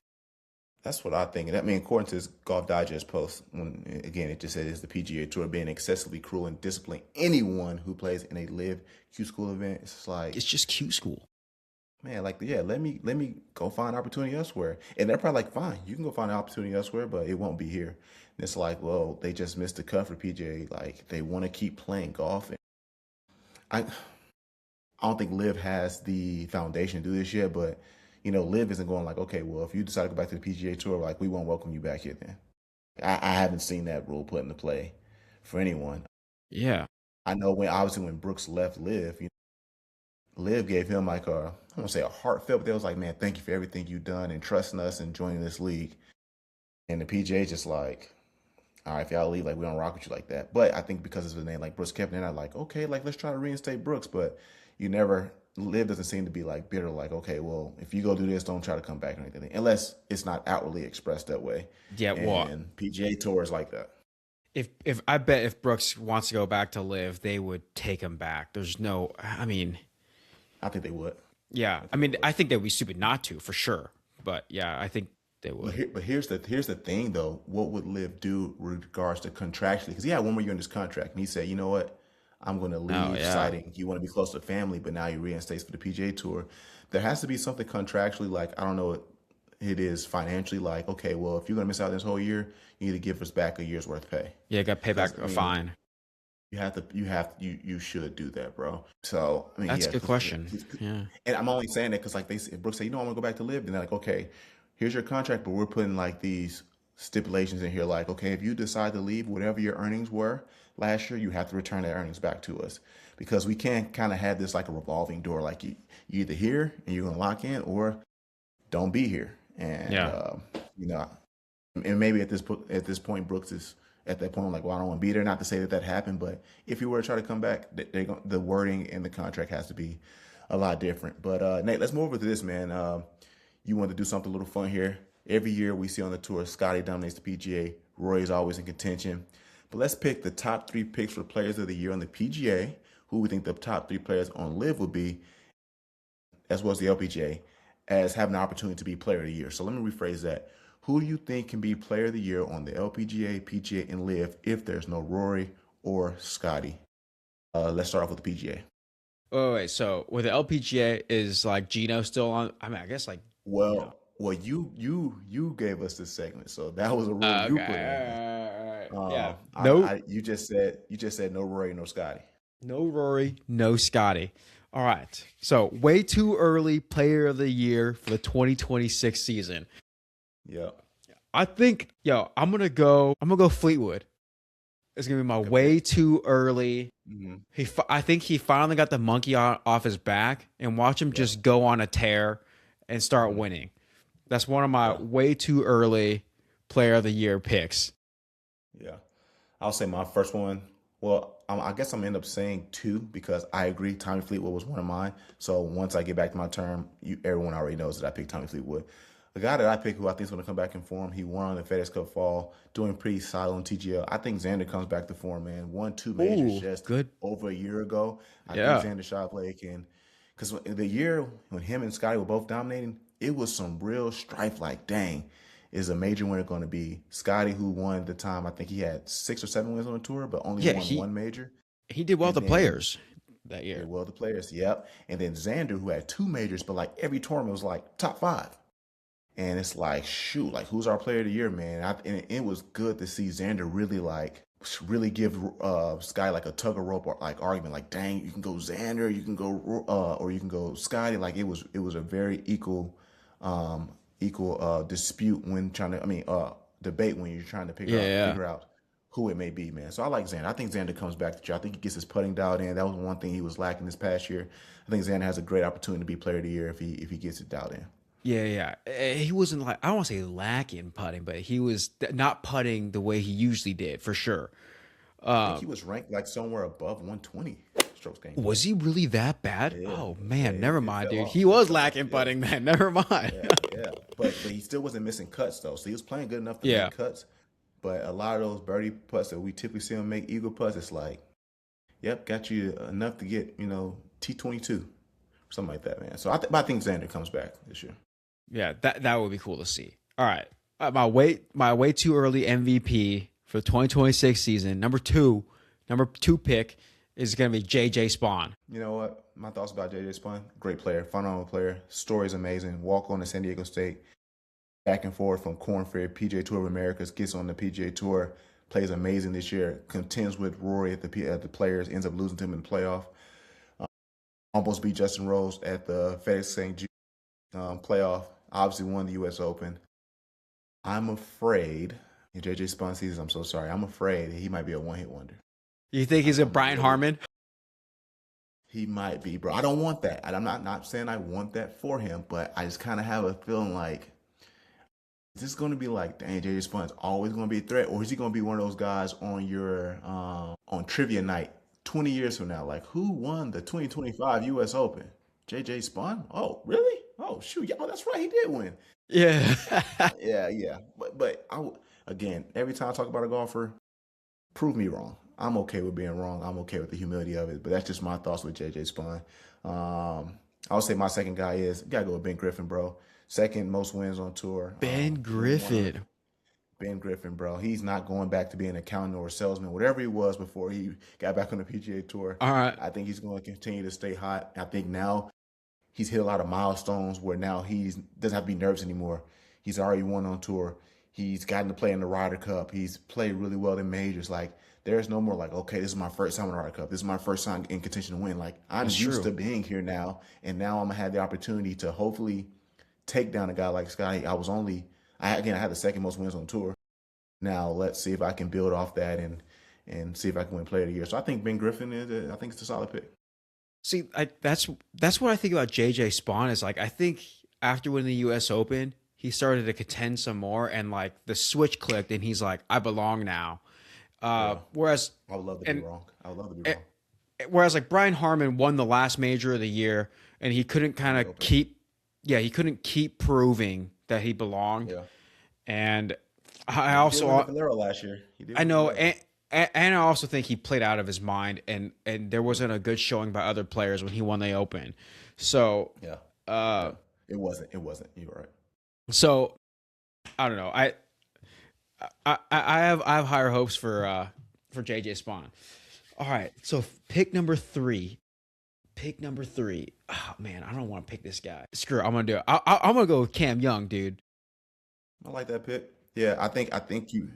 That's what I think. And I mean, according to this Golf Digest post, when again it just says the PGA Tour being excessively cruel and disciplining anyone who plays in a LIV Q school event. It's like, It's just Q school. man, like, yeah, let me go find opportunity elsewhere. And they're probably like, fine, you can go find an opportunity elsewhere, but it won't be here. And it's like, well, they just missed the cut for PGA. Like, they want to keep playing golf. And I don't think LIV has the foundation to do this yet, but LIV isn't going like, okay, well, if you decide to go back to the PGA Tour, like, we won't welcome you back here then. I haven't seen that rule put into play for anyone. Yeah. I know when Brooks left LIV, LIV gave him like I don't want to say a heartfelt, but they was like, man, thank you for everything you've done and trusting us and joining this league. And the PGA just like, all right, if y'all leave, like, we don't rock with you like that. But I think because of his name, like Brooks Koepka, they're not like, okay, like, let's try to reinstate Brooks. But you never Liv doesn't seem to be like bitter, like, okay, well, if you go do this, don't try to come back or anything, unless it's not outwardly expressed that way. Yeah, well, And PGA Tour is like that. if I bet if Brooks wants to go back to live, they would take him back. There's no, I mean, I think they would. yeah, I mean, I think they'd be stupid not to for sure. But yeah, I think they would. But here's the thing though. What would Liv do with regards to contractually? Because he had one more year in this contract, and he said, you know what, I'm going to Oh leave, yeah, citing you want to be close to family, but now he reinstates for the PGA Tour. There has to be something contractually, like I don't know what it is financially, like okay, well, if you're going to miss out this whole year, you need to give us back a year's worth of pay. yeah, got to pay back Because I a mean, fine. you should do that, bro. So I mean, That's a yeah, good question. Yeah. and I'm only saying that because like Brooks say, you know, I'm gonna go back to live, and they're like, okay, here's your contract, but we're putting like these stipulations in here, like, okay, if you decide to leave, whatever your earnings were last year, you have to return that earnings back to us because we can't kind of have this like a revolving door, like you either here and you're gonna lock in, or don't be here, and Yeah. you know, and maybe at this point, Brooks is at that point like, well, I don't want to be there. Not to say that that happened, but if you were to try to come back, the wording in the contract has to be a lot different. But Nate, let's move over to this, man. You want to do something a little fun here. Every year we see on the tour, Scotty dominates the PGA. Rory is always in contention. But let's pick the top three picks for players of the year on the PGA, who we think the top three players on LIV would be, as well as the LPGA, as having an opportunity to be player of the year. So let me rephrase that. Who do you think can be player of the year on the LPGA, PGA, and LIV if there's no Rory or Scotty? Let's start off with the PGA. Oh wait, so with the LPGA is like Gino still on? I mean, I guess like you know. Well, you gave us this segment, so that was a rule you put in. Okay, all right. Yeah. No, I you just said no Rory, no Scotty. no Rory, no Scotty. All right. So way too early player of the year for the 2026 season. Yeah, I think, I'm gonna go Fleetwood. It's gonna be my good way pick. too early. Hmm. I think he finally got the monkey off his back, and watch him Yeah, just go on a tear and start hmm, winning. That's one of my yeah, way too early player of the year picks. yeah. I'll say my first one. Well, I guess I'm gonna end up saying two because I agree. Tommy Fleetwood was one of mine. So once I get back to my term, everyone already knows that I picked Tommy Fleetwood. The guy that I picked, who I think is going to come back in form, he won on the FedEx Cup Fall, doing pretty solid on TGL. I think Xander comes back to form, man. Won two majors Ooh, just good. over a year ago. I think Yeah. Xander Schauffele can, because the year when him and Scotty were both dominating, it was some real strife. Like, dang, is a major winner going to be Scotty, who won at the time? I think he had 6 or 7 wins on the tour, but only Yeah, won one major. he did well with And the then players that they year. were the players, yep. And then Xander, who had 2 majors, but like every tournament was like top five. And it's like, shoot, like who's our player of the year, man? And it was good to see Xander really give Sky like a tug of rope or like argument, like, dang, you can go Xander, you can go or you can go Scotty. Like it was a very equal dispute when trying to, debate when you're trying to Yeah, yeah. figure out who it may be, man. So I like Xander. I think Xander comes back to you. I think he gets his putting dialed in. That was one thing he was lacking this past year. I think Xander has a great opportunity to be player of the year if he gets it dialed in. Yeah, yeah. He wasn't like, I don't want to say lacking putting, but he was not putting the way he usually did for sure. I think he was ranked like somewhere above 120 strokes gained Was plus. he really that bad? Yeah, Oh yeah, man, never it mind, fell dude. off. He It was fell off. lacking Yeah, putting, man. Never mind. yeah. But he still wasn't missing cuts though. So he was playing good enough to Yeah. make cuts. But a lot of those birdie putts that we typically see him make, eagle putts, it's like, yep, got you enough to get T22, something like that, man. So I think Xander comes back this year. Yeah, that would be cool to see. All right. My way too early MVP for the 2026 season. Number two pick is going to be JJ Spawn. You know what? My thoughts about JJ Spun. Great player, phenomenal player. Story's amazing. Walk on to San Diego State. Back and forth from Corn Ferry, PGA Tour of Americas, gets on the PGA Tour, plays amazing this year, contends with Rory at the players, ends up losing to him in the playoff. Almost beat Justin Rose at the FedEx St. Jude playoff. Obviously won the U.S. Open. I'm afraid, in JJ Spun season, I'm so sorry. I'm afraid he might be a one-hit wonder. You think he's a I'm Brian really, Harmon? he might be, bro. I don't want that. I'm not saying I want that for him, but I just kind of have a feeling like, is this going to be like, dang, JJ Spun's always going to be a threat, or is he going to be one of those guys on your on trivia night 20 years from now? Like, who won the 2025 U.S. Open? JJ Spawn? Oh, really? Oh, shoot. Yeah, oh, that's right. He did win. Yeah. Yeah. But again, every time I talk about a golfer, prove me wrong. I'm okay with being wrong. I'm okay with the humility of it. But that's just my thoughts with JJ Spawn. I would say my second guy is gotta go with Ben Griffin, bro. Second most wins on tour. Ben Griffin. Ben Griffin, bro. He's not going back to being an accountant or a salesman, whatever he was before he got back on the PGA Tour. All right. I think he's going to continue to stay hot. I think now he's hit a lot of milestones where now he doesn't have to be nervous anymore. He's already won on tour. He's gotten to play in the Ryder Cup. He's played really well in majors. Like, there's no more like, okay, this is my first time in the Ryder Cup. This is my first time in contention to win. Like, I'm used to being here now, and now I'm going to have the opportunity to hopefully take down a guy like Scotty. I had the second most wins on tour. Now let's see if I can build off that and see if I can win Player of the Year. So I think Ben Griffin I think it's a solid pick. See, that's what I think about JJ Spawn is like. I think after winning the U.S. Open, he started to contend some more, and like the switch clicked, and he's like, I belong now. Whereas I would love to be wrong. I would love to be wrong. Whereas like Brian Harmon won the last major of the year, and he couldn't kind of he couldn't keep proving that he belonged. Yeah. And I also last year. I know, and I also think he played out of his mind, and there wasn't a good showing by other players when he won the Open. So it wasn't. You're right. So I don't know. I have higher hopes for JJ Spawn. All right, so pick number three. Oh man, I don't want to pick this guy. Screw it, I'm gonna do it. I'm gonna go with Cam Young, dude. I like that pick. Yeah, I think you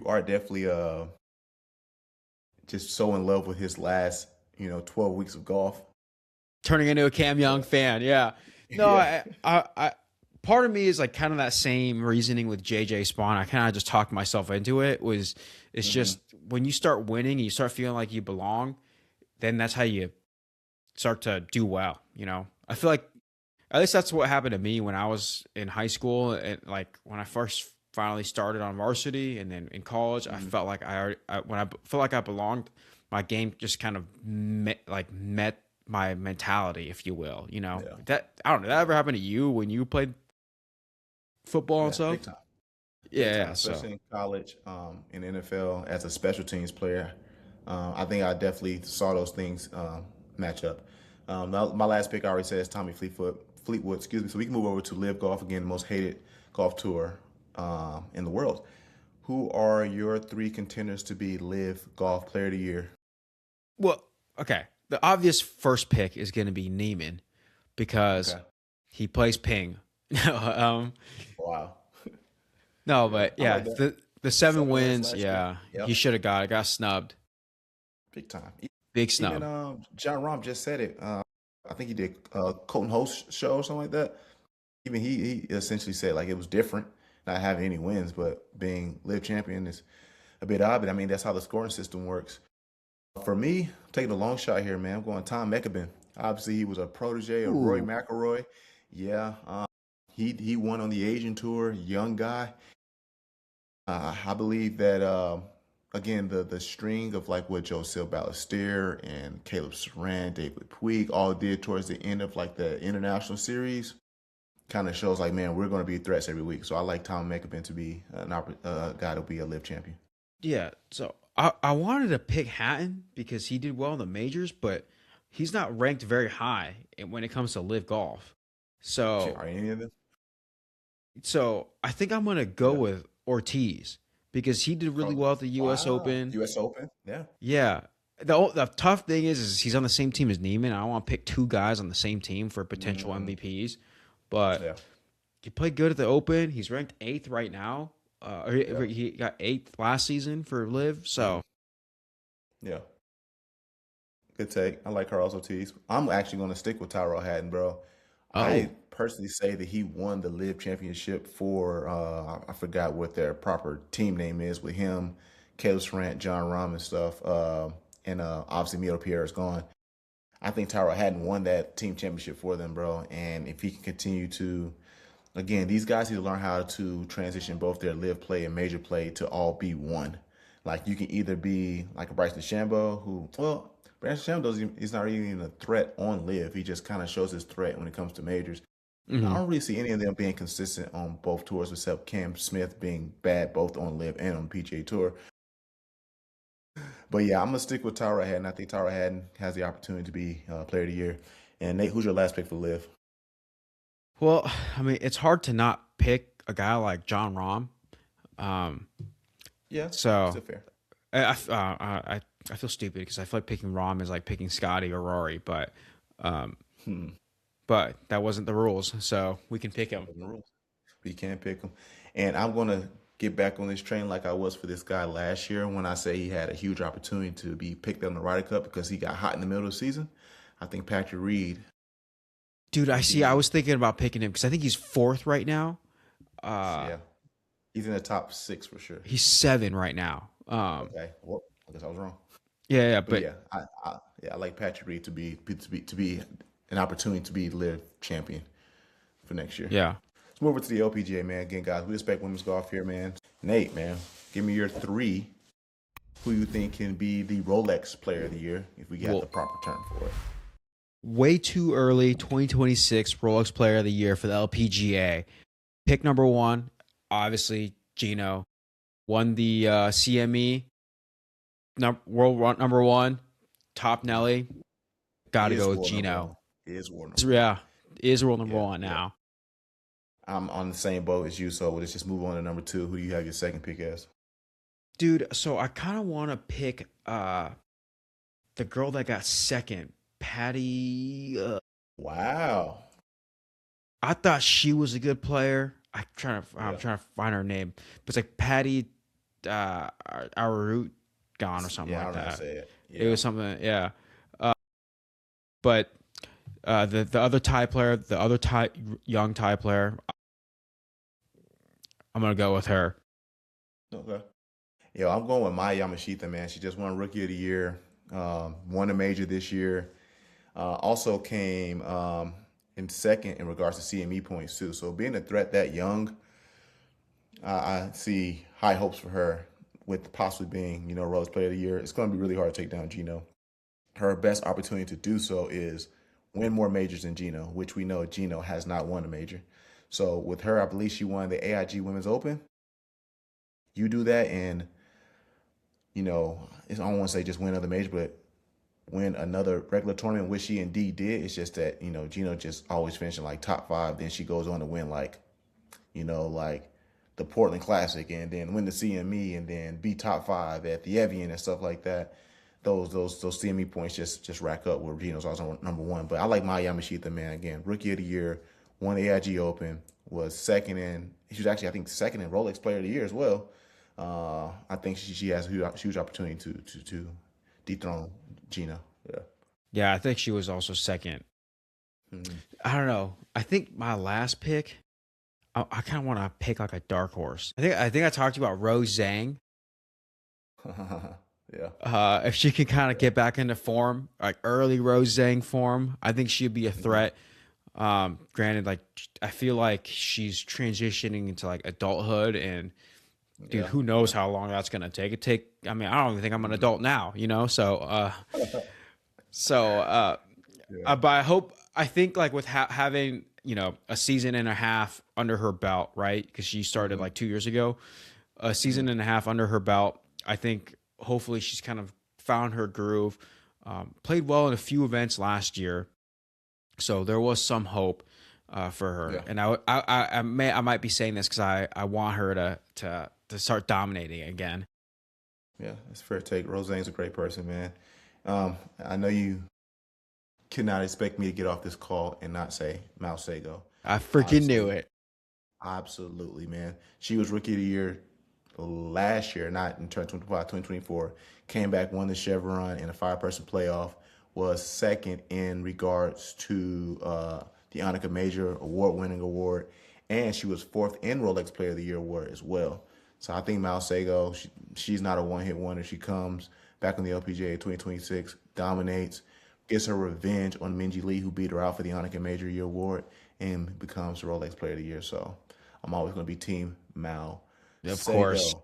are definitely just so in love with his last 12 weeks of golf. Turning into a Cam Young fan, yeah. No, yeah. I part of me is like kind of that same reasoning with JJ Spawn. I kind of just talked myself into it. It's just when you start winning and you start feeling like you belong, then that's how you start to do well. I feel like at least that's what happened to me when I was in high school and like when I first finally started on varsity, and then in college, I felt like when I felt like I belonged, my game just kind of met my mentality, if you will. That I don't know. That ever happened to you when you played football and stuff? Big time. Yeah, especially in college, in NFL as a special teams player. I think I definitely saw those things match up. My last pick I already said is Tommy Fleetwood. Excuse me. So we can move over to LIV Golf again, the most hated golf tour in the world. Who are your three contenders to be LIV Golf Player of the Year? Well, okay. The obvious first pick is going to be Neiman because he plays ping. Wow. No, but yeah, like the seven wins. Yeah, he should have got snubbed. Big time. Big snub. Even John Rahm just said it. I think he did Colton Host show or something like that. Even he essentially said like it was different not having any wins, but being LIV champion is a bit odd. But I mean that's how the scoring system works. For me, I'm taking a long shot here, man. I'm going Tom McEwen. Obviously, he was a protege of Rory McIlroy. Yeah, he won on the Asian Tour, young guy. I believe that again the string of like what Joseph Ballester and Caleb Saran, David Puig all did towards the end of like the international series kind of shows like, man, we're going to be threats every week. So I like Tom McEwen to be a guy to be a LIV champion. Yeah, so I wanted to pick Hatton because he did well in the majors, but he's not ranked very high when it comes to LIV Golf. So are any of them? So I think I'm going to go with Ortiz because he did really well at the U.S. Open. U.S. Open, yeah. Yeah. The tough thing is he's on the same team as Neiman. I don't want to pick two guys on the same team for potential MVPs. But he played good at the Open. He's ranked 8th right now. He got 8th last season for LIV. So, yeah. Good take. I like Carlos Ortiz. I'm actually going to stick with Tyrell Hatton, bro. I personally say that he won the LIV championship for, I forgot what their proper team name is with him, Caleb Sarant, John Rahm and stuff. And obviously Mito Pierre is gone. I think Tyrell Hatton won that team championship for them, bro. And if he can continue to, again, these guys need to learn how to transition both their LIV play and major play to all be one. Like you can either be like a Bryson DeChambeau who, well, Brandon Sham doesn't. He's not even a threat on live. He just kind of shows his threat when it comes to majors. I Hmm. don't really see any of them being consistent on both tours, except Cam Smith being bad both on live and on PGA Tour. But yeah, I'm gonna stick with Tyra Haddon. I think Tyra Haddon has the opportunity to be Player of the Year. And Nate, who's your last pick for live? Well, I mean, it's hard to not pick a guy like John Rahm. Um, Yeah, so still fair. I feel stupid because I feel like picking Rahm is like picking Scotty or Rory, um, Hmm. but that wasn't the rules, so we can pick him. Those are the rules. We can't pick him. And I'm gonna get back on this train like I was for this guy last year when I say he had a huge opportunity to be picked on the Ryder Cup because he got hot in the middle of the season. I think Patrick Reed Dude, I could see. I be. was thinking about picking him because I think he's fourth right now. Uh, Yeah, he's in the top six for sure. he's seven right now. Okay, well, I guess I was wrong. Yeah, But but yeah, I like Patrick Reed to be an opportunity to be live champion for next year. yeah. Let's move over to the LPGA, man. Again, guys, we respect women's golf here, man. Nate, man, give me your three. Who you think can be the Rolex Player of the Year if we got the Well, proper term for it? way too early. 2026 Rolex Player of the Year for the LPGA. Pick number one, obviously Gino, won the CME. Number one, top Nelly. Got to Is go with world number Gino. one. Is world So, number one. yeah, is world number Yeah, one yeah. now. I'm on the same boat as you, so let's just move on to number two. Who do you have your second pick as? Dude, so I kind of want to pick the girl that got second, Patty. Wow. I thought she was a good player. I'm Yeah. trying to find her name, but it's like Patty Arut gone or something Yeah, I like don't know how to that. say it. It Yeah. was something, yeah. Uh, but the other tie player, the other tie young tie player, I'm gonna go with her. Okay. Yeah, I'm going with Maya Yamashita, man. She just won Rookie of the Year, won a major this year. Also came in second in regards to CME points too. So being a threat that young, I see high hopes for her with possibly being, Rose Player of the Year. It's going to be really hard to take down Gino. Her best opportunity to do so is win more majors than Gino, which we know Gino has not won a major. So with her, I believe she won the AIG Women's Open. You do that, and I don't want to say just win another major, but win another regular tournament, which she indeed did. It's just that Gino just always finishing like top five. Then she goes on to win like the Portland Classic, and then win the CME, and then be top five at the Evian and stuff like that. Those CME points just rack up where Gino's also number one. But I like Maya Yamashita, man. Again, Rookie of the Year, won the AIG Open, was second in. She was actually, I think, second in Rolex Player of the Year as well. I think she has a huge opportunity to dethrone Gino. Yeah. Yeah, I think she was also second. Mhm. I don't know. I think my last pick, I kind of want to pick like a dark horse. I think I talked about Rose Zhang. Yeah. If she can kind of Yeah. get back into form, like early Rose Zhang form, I think she'd be a Mhm. threat. Granted, like I feel like she's transitioning into like adulthood, and dude, Yeah. who knows Yeah. how long that's gonna take? I mean, I don't even think I'm an Mhm. adult now, So, so, Yeah. but I think like with having a season and a half under her belt, right? Because she started Mhm. like 2 years ago, a season Mhm. and a half under her belt. I think hopefully she's kind of found her groove. Played well in a few events last year, so there was some hope for her. Yeah. And I might be saying this because I want her to start dominating again. Yeah. It's a fair take. Roseanne's a great person, man. I know you cannot expect me to get off this call and not say Mao Sego. I freaking knew Obviously, it. absolutely, man. She was Rookie of the Year last year, not in 2025, 2024. Came back, won the Chevron in a five-person playoff, was second in regards to the Annika Major award-winning award, and she was fourth in Rolex Player of the Year award as well. So I think Mal Sago, she's not a one-hit wonder. She comes back on the LPGA 2026, dominates, gets her revenge on Minji Lee, who beat her out for the Annika Major Year award, and becomes the Rolex Player of the Year. So I'm always going to be Team Mal Of course. Sago.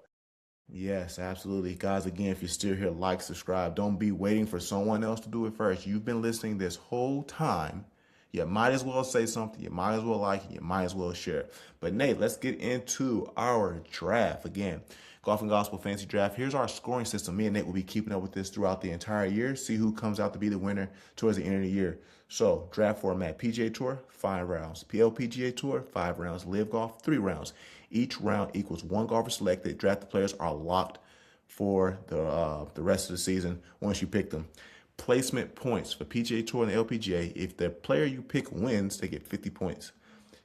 Yes, absolutely. Guys, again, if you're still here, like, subscribe. Don't be waiting for someone else to do it first. You've been listening this whole time. You might as well say something. You might as well like it. You might as well share it. But Nate, let's get into our draft. Again, Golf and Gospel Fantasy Draft. Here's our scoring system. Me and Nate will be keeping up with this throughout the entire year. See who comes out to be the winner towards the end of the year. So, draft format: PGA Tour, 5 rounds. PLPGA Tour, 5 rounds. LIV Golf, 3 rounds. Each round equals 1 golfer selected. Drafted players are locked for the rest of the season once you pick them. Placement points for PGA Tour and the LPGA. If the player you pick wins, they get 50 points.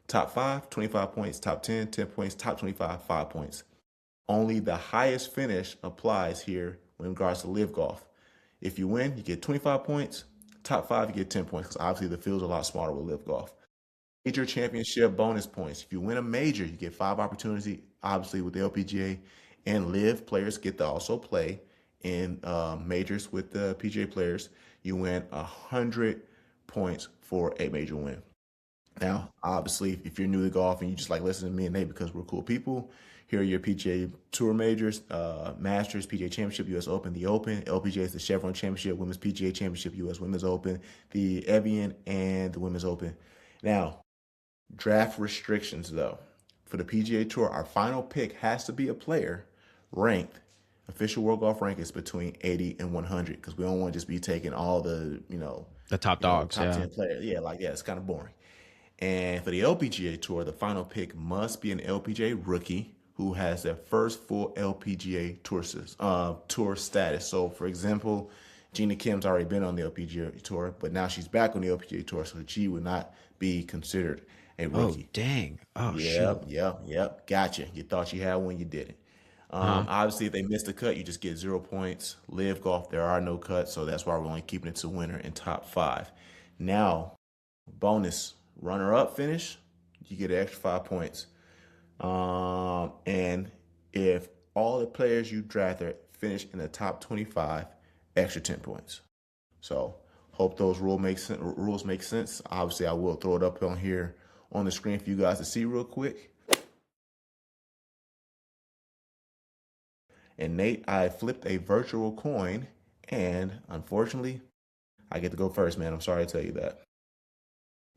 Top 5, 25 points. Top 10, 10 points. Top 25, 5 points. Only the highest finish applies here in regards to LIV Golf. If you win, you get 25 points. Top 5, you get 10 points because obviously the field's a lot smarter with LIV Golf. Major championship bonus points. If you win a major, you get 5 opportunities. Obviously, with the LPGA and LIV, players get to also play in majors with the PGA players. You win 100 points for a major win. Now, obviously, if you're new to golf and you just like listening to me and Nate because we're cool people, here are your PGA Tour majors: Masters, PGA Championship, U.S. Open, the Open. LPGA is the Chevron Championship, Women's PGA Championship, U.S. Women's Open, the Evian, and the Women's Open. Now, draft restrictions, though. For the PGA Tour, our final pick has to be a player ranked. Official World Golf rank is between 80 and 100 because we don't want to just be taking all the, The top dogs, top yeah. 10 players. Yeah, it's kind of boring. And for the LPGA Tour, the final pick must be an LPGA rookie who has their first full LPGA tour status. So, for example, Gina Kim's already been on the LPGA Tour, but now she's back on the LPGA Tour, so she would not be considered a rookie. Oh, dang. Oh, Yep, shoot. yep. Gotcha. You thought you had one, you didn't. Obviously, if they missed the cut, you just get 0 points. LIV Golf, there are no cuts, so that's why we're only keeping it to winner in top 5. Now, bonus runner-up finish, you get an extra 5 points. And if all the players you drafted finish in the top 25, extra 10 points. So, hope those rules make sense. Obviously, I will throw it up on here on the screen for you guys to see real quick. And Nate, I flipped a virtual coin, and unfortunately, I get to go first, man. I'm sorry to tell you that.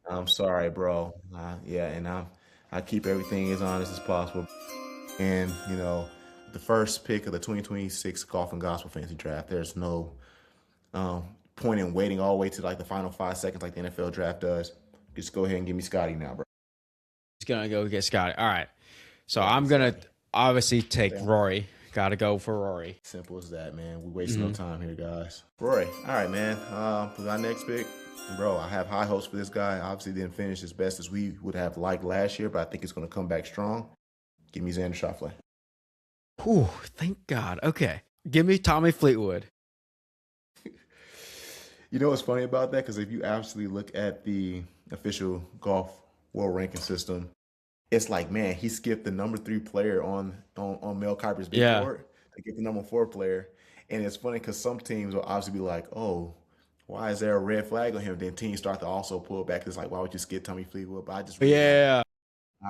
I'm sorry, bro. And I keep everything as honest as possible. And the first pick of the 2026 Golf and Gospel Fantasy Draft, there's no point in waiting all the way to like the final 5 seconds like the NFL draft does. Just go ahead and give me Scotty now, bro. He's going to go get Scotty. All right. So I'm going to obviously take Rory. Got to go for Rory. Simple as that, man. We're wasting no time here, guys. Rory. All right, man. For our next pick, bro, I have high hopes for this guy. Obviously didn't finish as best as we would have liked last year, but I think it's going to come back strong. Give me Xander Schauffele. Whew, thank God. Okay. Give me Tommy Fleetwood. You know what's funny about that? Because if you actually look at the official golf world ranking system, it's like, man, he skipped the number 3 player on Mel Kiper's big board to get the number 4 player. And it's funny because some teams will obviously be like, oh, why is there a red flag on him? Then teams start to also pull back. It's like, why would you skip Tommy Fleetwood? But I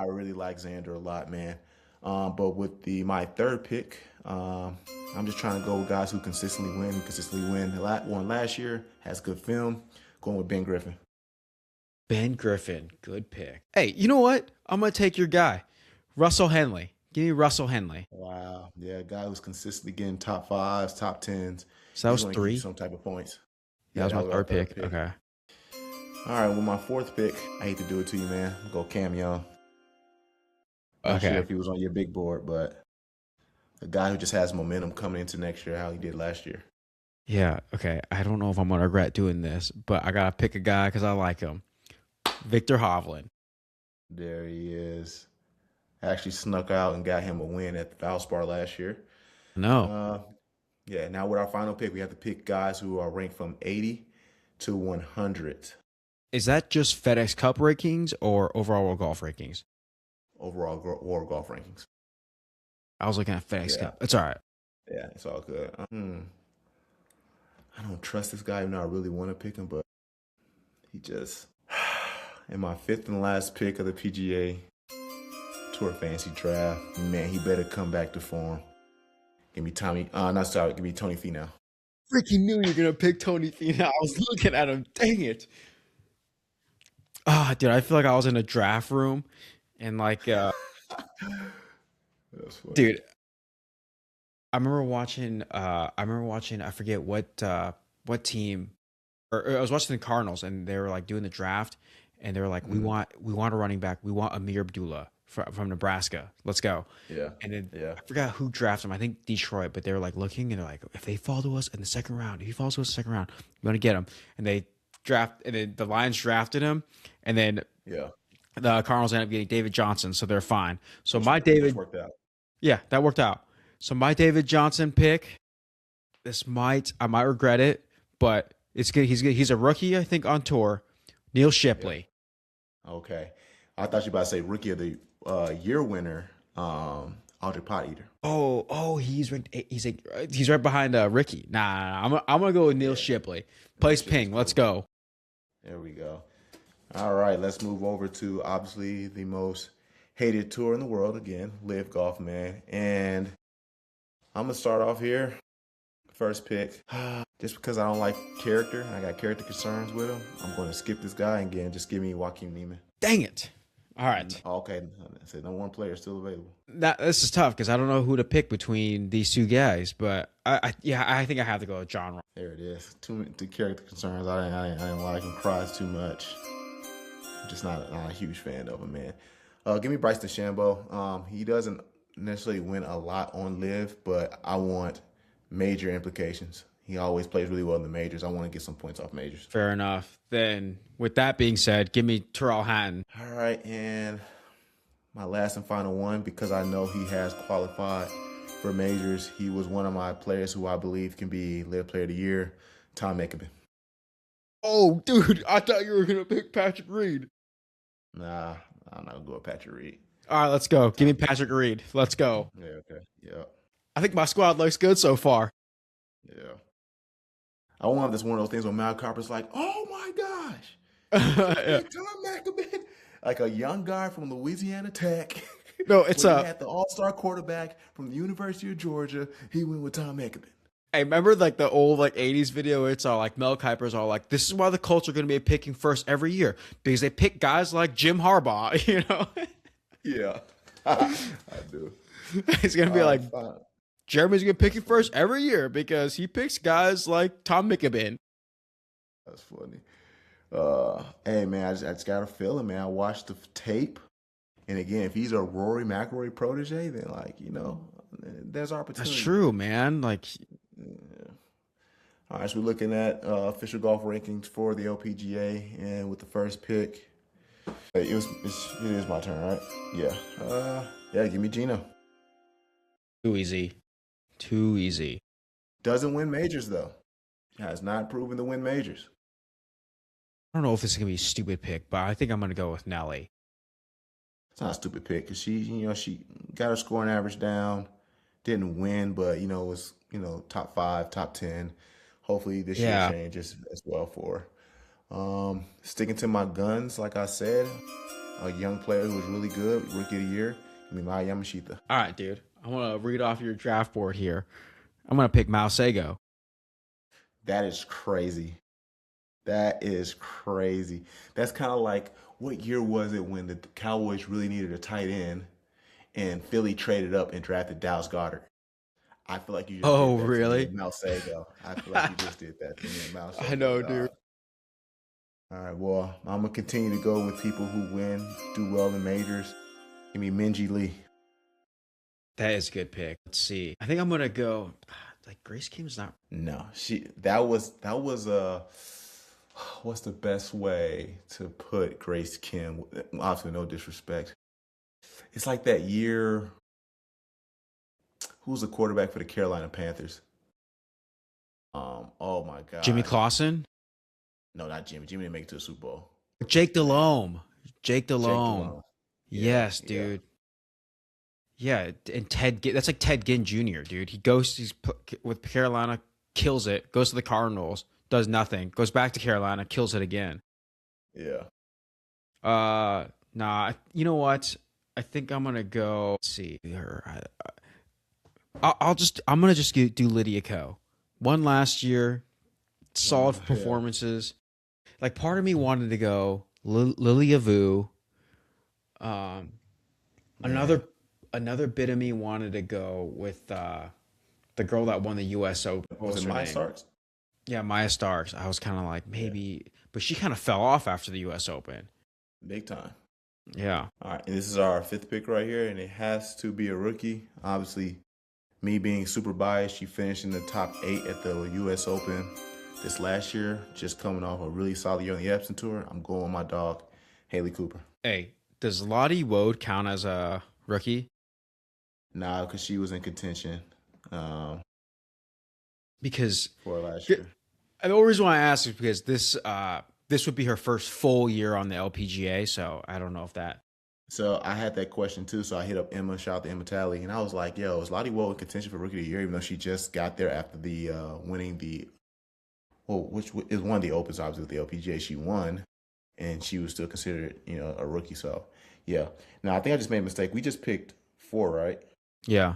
really like Xander a lot, man. But with my third pick, I'm just trying to go with guys who consistently win. Won last year, has good film. Going with Ben Griffin. Ben Griffin, good pick. Hey, you know what? I'm going to take your guy, Russell Henley. Give me Russell Henley. Wow. Yeah, a guy who's consistently getting top 5s, top 10s. So that was 3? Some type of points. Yeah, that was my third pick. Okay. All right, with my 4th pick, I hate to do it to you, man. I'll go Cam Young. Not sure if he was on your big board, but a guy who just has momentum coming into next year, how he did last year. Yeah, okay. I don't know if I'm going to regret doing this, but I got to pick a guy because I like him. Victor Hovland. There he is. Actually snuck out and got him a win at the Valspar last year. No. Yeah, now with our final pick, we have to pick guys who are ranked from 80 to 100. Is that just FedEx Cup rankings or overall World Golf rankings? Overall World Golf rankings. I was looking at FedEx Cup. It's all right. Yeah, it's all good. I don't trust this guy, even though I really want to pick him, but he just... In my 5th and last pick of the PGA Tour Fantasy Draft, man, he better come back to form. Give me Tommy. Not sorry. Give me Tony Finau. Freaking knew you were gonna pick Tony Finau. I was looking at him. Dang it. Ah, dude, I feel like I was in a draft room and like That's funny. dude, I forget what team or I was watching the Cardinals and they were like doing the draft and they were like, Mm, we want a running back. We want Amir Abdullah from Nebraska. Let's go. yeah. And then Yeah. I forgot who drafted him. I think Detroit, but they were like looking and they're like, if they fall to us in the second round, if he falls to us in the second round, we want to get him. And then the Lions drafted him, and then Yeah. the Cardinals ended up getting David Johnson, so they're fine. So Which worked out. yeah, that worked out. So my David Johnson pick, I might regret it, but it's good. He's good. He's a rookie, I think, on tour. Neil Yeah. Shipley. Okay. I thought you were about to say rookie of the year winner, Audrey Pot Eater. He's right behind Ricky. Nah. I'm gonna go with Neil Yeah. Shipley. Plays Shipley's ping. Let's cool. go. There we go. All right, let's move over to obviously the most hated tour in the world again, LIV Golf, man. And I'm gonna start off here. First pick, just because I don't like character, I got character concerns with him. I'm going to skip this guy and again. Just give me Joaquin Neiman. Dang it. All right. Okay, I said no one player still available. This is tough because I don't know who to pick between these two guys, but I think I have to go with John. There it is. Too many character concerns. I didn't like him. Cries too much. I'm just not a huge fan of him, man. Give me Bryce DeChambeau. He doesn't necessarily win a lot on LIV, but I want major implications. He always plays really well in the majors. I want to get some points off majors. Fair enough. Then, with that being said, give me Terrell Hatton. All right, and my last and final one, because I know he has qualified for majors. He was one of my players who I believe can be LIV Player of the Year, Tom Mickelson. Oh, dude, I thought you were going to pick Patrick Reed. Nah, I'm not going to go with Patrick Reed. All right, let's go. Give me Patrick Reed. Let's go. Yeah, okay. Yeah. I think my squad looks good so far. Yeah. I want this one of those things where Mal Cooper's like, oh my gosh. Yeah. Tom McAbin, like a young guy from Louisiana Tech. No, it's he had the all-star quarterback from the University of Georgia. He went with Tom McAbin. Hey, remember like the old like 80s video? It's all like Mel Kiper's all like, this is why the Colts are going to be picking first every year because they pick guys like Jim Harbaugh, you know? Yeah, I do. It's going to be like, Fine. Jeremy's going to pick you first every year because he picks guys like Tom McAbin. That's funny. Hey, man, I just got a feeling, man. I watched the tape. And again, if he's a Rory McIlroy protege, then, like, you know, there's opportunity. That's true, man. Like, yeah. All right, so we're looking at official golf rankings for the LPGA. And with the first pick, it is my turn, right? Yeah. Yeah, give me Gino. too easy. Too easy. Doesn't win majors, though. Has not proven to win majors. I don't know if this is going to be a stupid pick, but I think I'm going to go with Nelly. It's not a stupid pick because she got her scoring average down, didn't win, but was top 5, top 10. Hopefully this year changes as well for her. Sticking to my guns, like I said, a young player who was really good, rookie of the year. Give me Maya Yamashita. All right, dude. I want to read off your draft board here. I'm going to pick Mao Sego. That is crazy. That is crazy. That's kind of like, what year was it when the Cowboys really needed a tight end and Philly traded up and drafted Dallas Goedert? I feel like you just did that really? to me and Mal Sago. I feel like you just did that to me and Mal Sago. I know, dude. All right, well, I'm going to continue to go with people who win, do well in majors. Give me Minji Lee. That is a good pick. Let's see. I think I'm going to go, like, Grace Kim's not. No, that was what's the best way to put Grace Kim? Obviously, no disrespect. It's like that year. Who's the quarterback for the Carolina Panthers? Oh my God. Jimmy Clausen? No, not Jimmy. Jimmy didn't make it to the Super Bowl. Jake Delhomme. Jake Delhomme. Yes, dude. Yeah, and that's like Ted Ginn Jr., dude. He's with Carolina, kills it, goes to the Cardinals, does nothing, goes back to Carolina, kills it again. Yeah. Nah, you know what? I think I'm going to go, let's see. I'm gonna just do Lydia Ko. One last year, solid Yeah. performances. Like part of me wanted to go Lilia Vu. Um, Man. another another bit of me wanted to go with the girl that won the U.S. Open. What Was was it her my name? Starks? Yeah, Maya Starks. I was kind of like Yeah. maybe, but she kind of fell off after the U.S. Open. Big time. Yeah. All right. And this is our fifth pick right here, and it has to be a rookie. Obviously, me being super biased, she finished in the top 8 at the U.S. Open this last year, just coming off a really solid year on the Epson Tour. I'm going with my dog, Haley Cooper. Hey, does Lottie Wode count as a rookie? Nah, because she was in contention um, Because for last and year. the only reason why I asked is because this would be her first full year on the LPGA, so I don't know if that. So I had that question too. So I hit up Emma, shout out to Emma Talley, and I was like, "Yo, is Lottie Woe in contention for Rookie of the Year?" Even though she just got there after the winning the which is one of the Opens, obviously with the LPGA, she won, and she was still considered, a rookie. So yeah. Now I think I just made a mistake. We just picked 4, right? Yeah.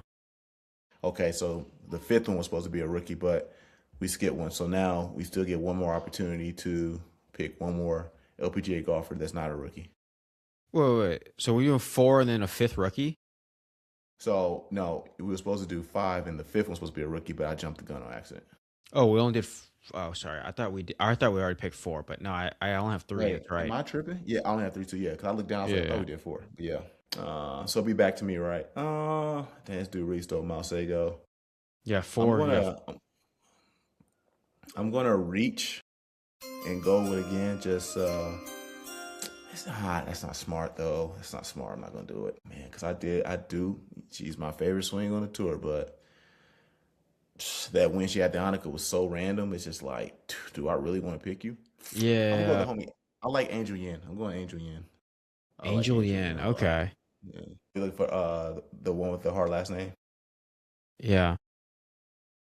Okay, so the fifth one was supposed to be a rookie, but we skipped one. So now we still get one more opportunity to pick one more LPGA golfer that's not a rookie. Wait. So we're doing four and then a fifth rookie? So no, we were supposed to do 5, and the fifth one's supposed to be a rookie, but I jumped the gun on accident. Oh, we only did. Oh, sorry. I thought we did. I thought we already picked four, but no, I only have three. Wait, That's am right. I tripping? Yeah, I only have 3 too. Yeah, because I looked down, I was like, I thought Yeah. we did 4. But yeah. So be back to me, right? Damn, this dude really stole Malsego. Yeah. I'm Four. Yeah. gonna I'm gonna reach and go with again. Just that's not smart though. It's not smart. I'm not gonna do it, man. Because I do. She's my favorite swing on the tour, but that win she had the Annika was so random. It's just like, do I really want to pick you? I'm gonna go with Yeah. the homie. I like Angel Yin. I'm going Angel Yin. I like Angel Angel Yin Yin. a lot. Okay. Yeah. You look for the one with the hard last name, Yeah.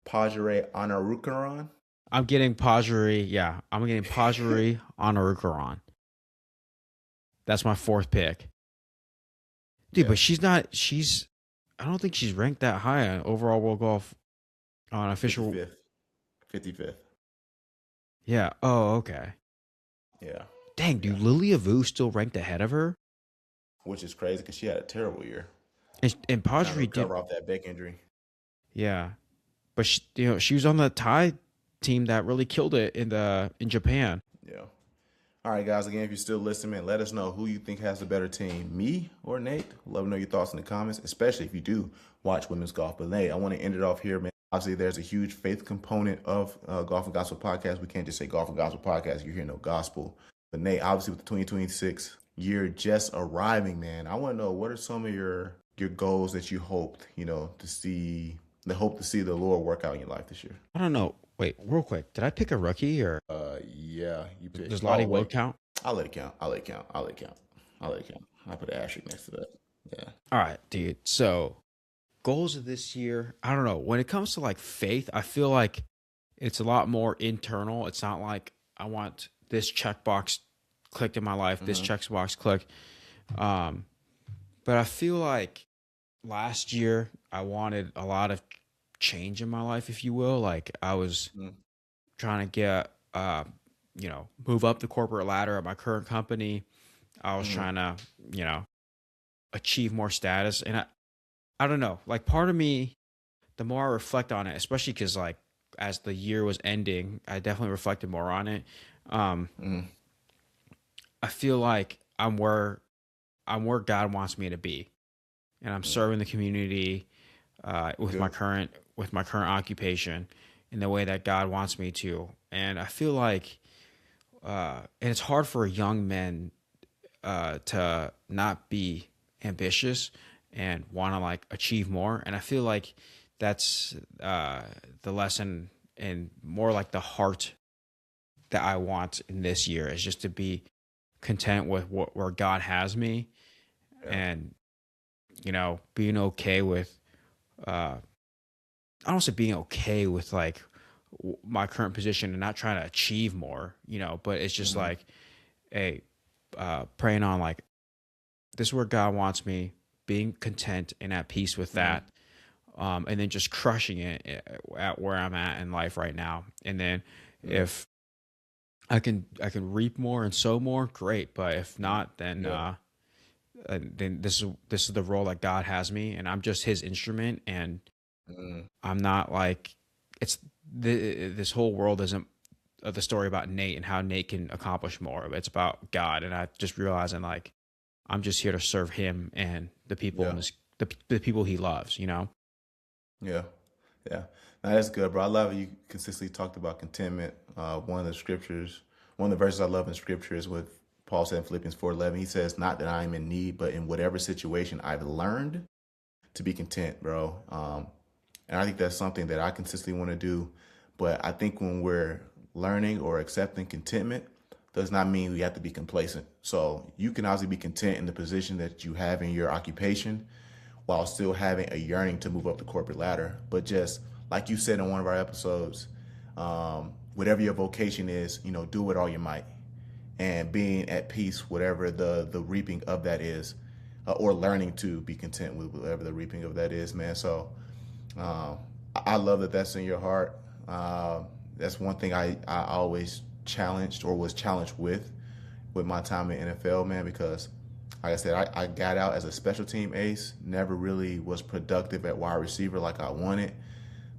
Pajare Anarukaran. I'm getting Pajari. Yeah. I'm getting Pajari on Arukaran. That's my fourth pick. Dude, Yeah, but she's not. I don't think she's ranked that high on overall world golf on fifty official. fifth, 55th. Yeah. Oh, okay. Yeah, Dang, yeah. dude, Lilia Vu still ranked ahead of her, Which is crazy because she had a terrible year and trying to Pajari did. recover off that back injury. Yeah, but she was on the Thai team that really killed it in Japan. Yeah. All right, guys. Again, if you're still listening, man, let us know who you think has the better team, me or Nate. Love to know your thoughts in the comments, especially if you do watch women's golf. But Nate, I want to end it off here, man. Obviously, there's a huge faith component of Golf and Gospel podcast. We can't just say Golf and Gospel podcast. You're hearing no gospel. But Nate, obviously, with the 2026 year just arriving, man, I want to know what are some of your goals that you hoped, to see, to see the Lord work out in your life this year. I don't know. Wait, real quick, did I pick a rookie or Yeah, you pick. does Lottie Oh, Wood wait. count? I'll let it count. I'll let it count. I'll let it count. I'll let it count. I'll put an asterisk next to that. Yeah. All right, dude. So goals of this year, I don't know. When it comes to like faith, I feel like it's a lot more internal. It's not like I want this checkbox clicked in my life, this Mm-hmm. checkbox clicked. Um, but I feel like last year I wanted a lot of change in my life, if you will. Like I was Mm-hmm. trying to get, move up the corporate ladder at my current company. I was Mm-hmm. trying to, you know, achieve more status. And I don't know, like part of me, the more I reflect on it, especially because like as the year was ending, I definitely reflected more on it. Um, Mm-hmm. I feel like I'm where God wants me to be, and I'm Yeah. serving the community with my Good. current occupation in the way that God wants me to. And I feel like, and it's hard for young men to not be ambitious and want to like achieve more. And I feel like that's the lesson and more like the heart that I want in this year is just to be content with where God has me, Yeah. and being okay with I don't say being okay with like my current position and not trying to achieve more, but it's just Mm-hmm. like, hey, praying on like this is where God wants me, being content and at peace with Mm-hmm. that. and then just crushing it at where I'm at in life right now. And then if I can reap more and sow more, great. But if not, Yeah. then this is the role that God has me, and I'm just His instrument. And Mm. I'm not like it's this whole world isn't the story about Nate and how Nate can accomplish more. It's about God, and I just realizing like I'm just here to serve Him and the people in Yeah. this the people He loves. You know. Yeah. Yeah. Now that's good, bro. I love how you consistently talked about contentment. One of the verses I love in scripture is what Paul said in Philippians 4:11. He says, "Not that I am in need, but in whatever situation I've learned to be content, bro." And I think that's something that I consistently want to do. But I think when we're learning or accepting contentment, does not mean we have to be complacent. So you can obviously be content in the position that you have in your occupation while still having a yearning to move up the corporate ladder. But just like you said in one of our episodes, whatever your vocation is, do it all your might, and being at peace, whatever the reaping of that is, or learning to be content with whatever the reaping of that is, man. So uh, I love that that's in your heart. That's one thing I always challenged or was challenged with my time in NFL, man, because like I said, I got out as a special team ace, never really was productive at wide receiver like I wanted.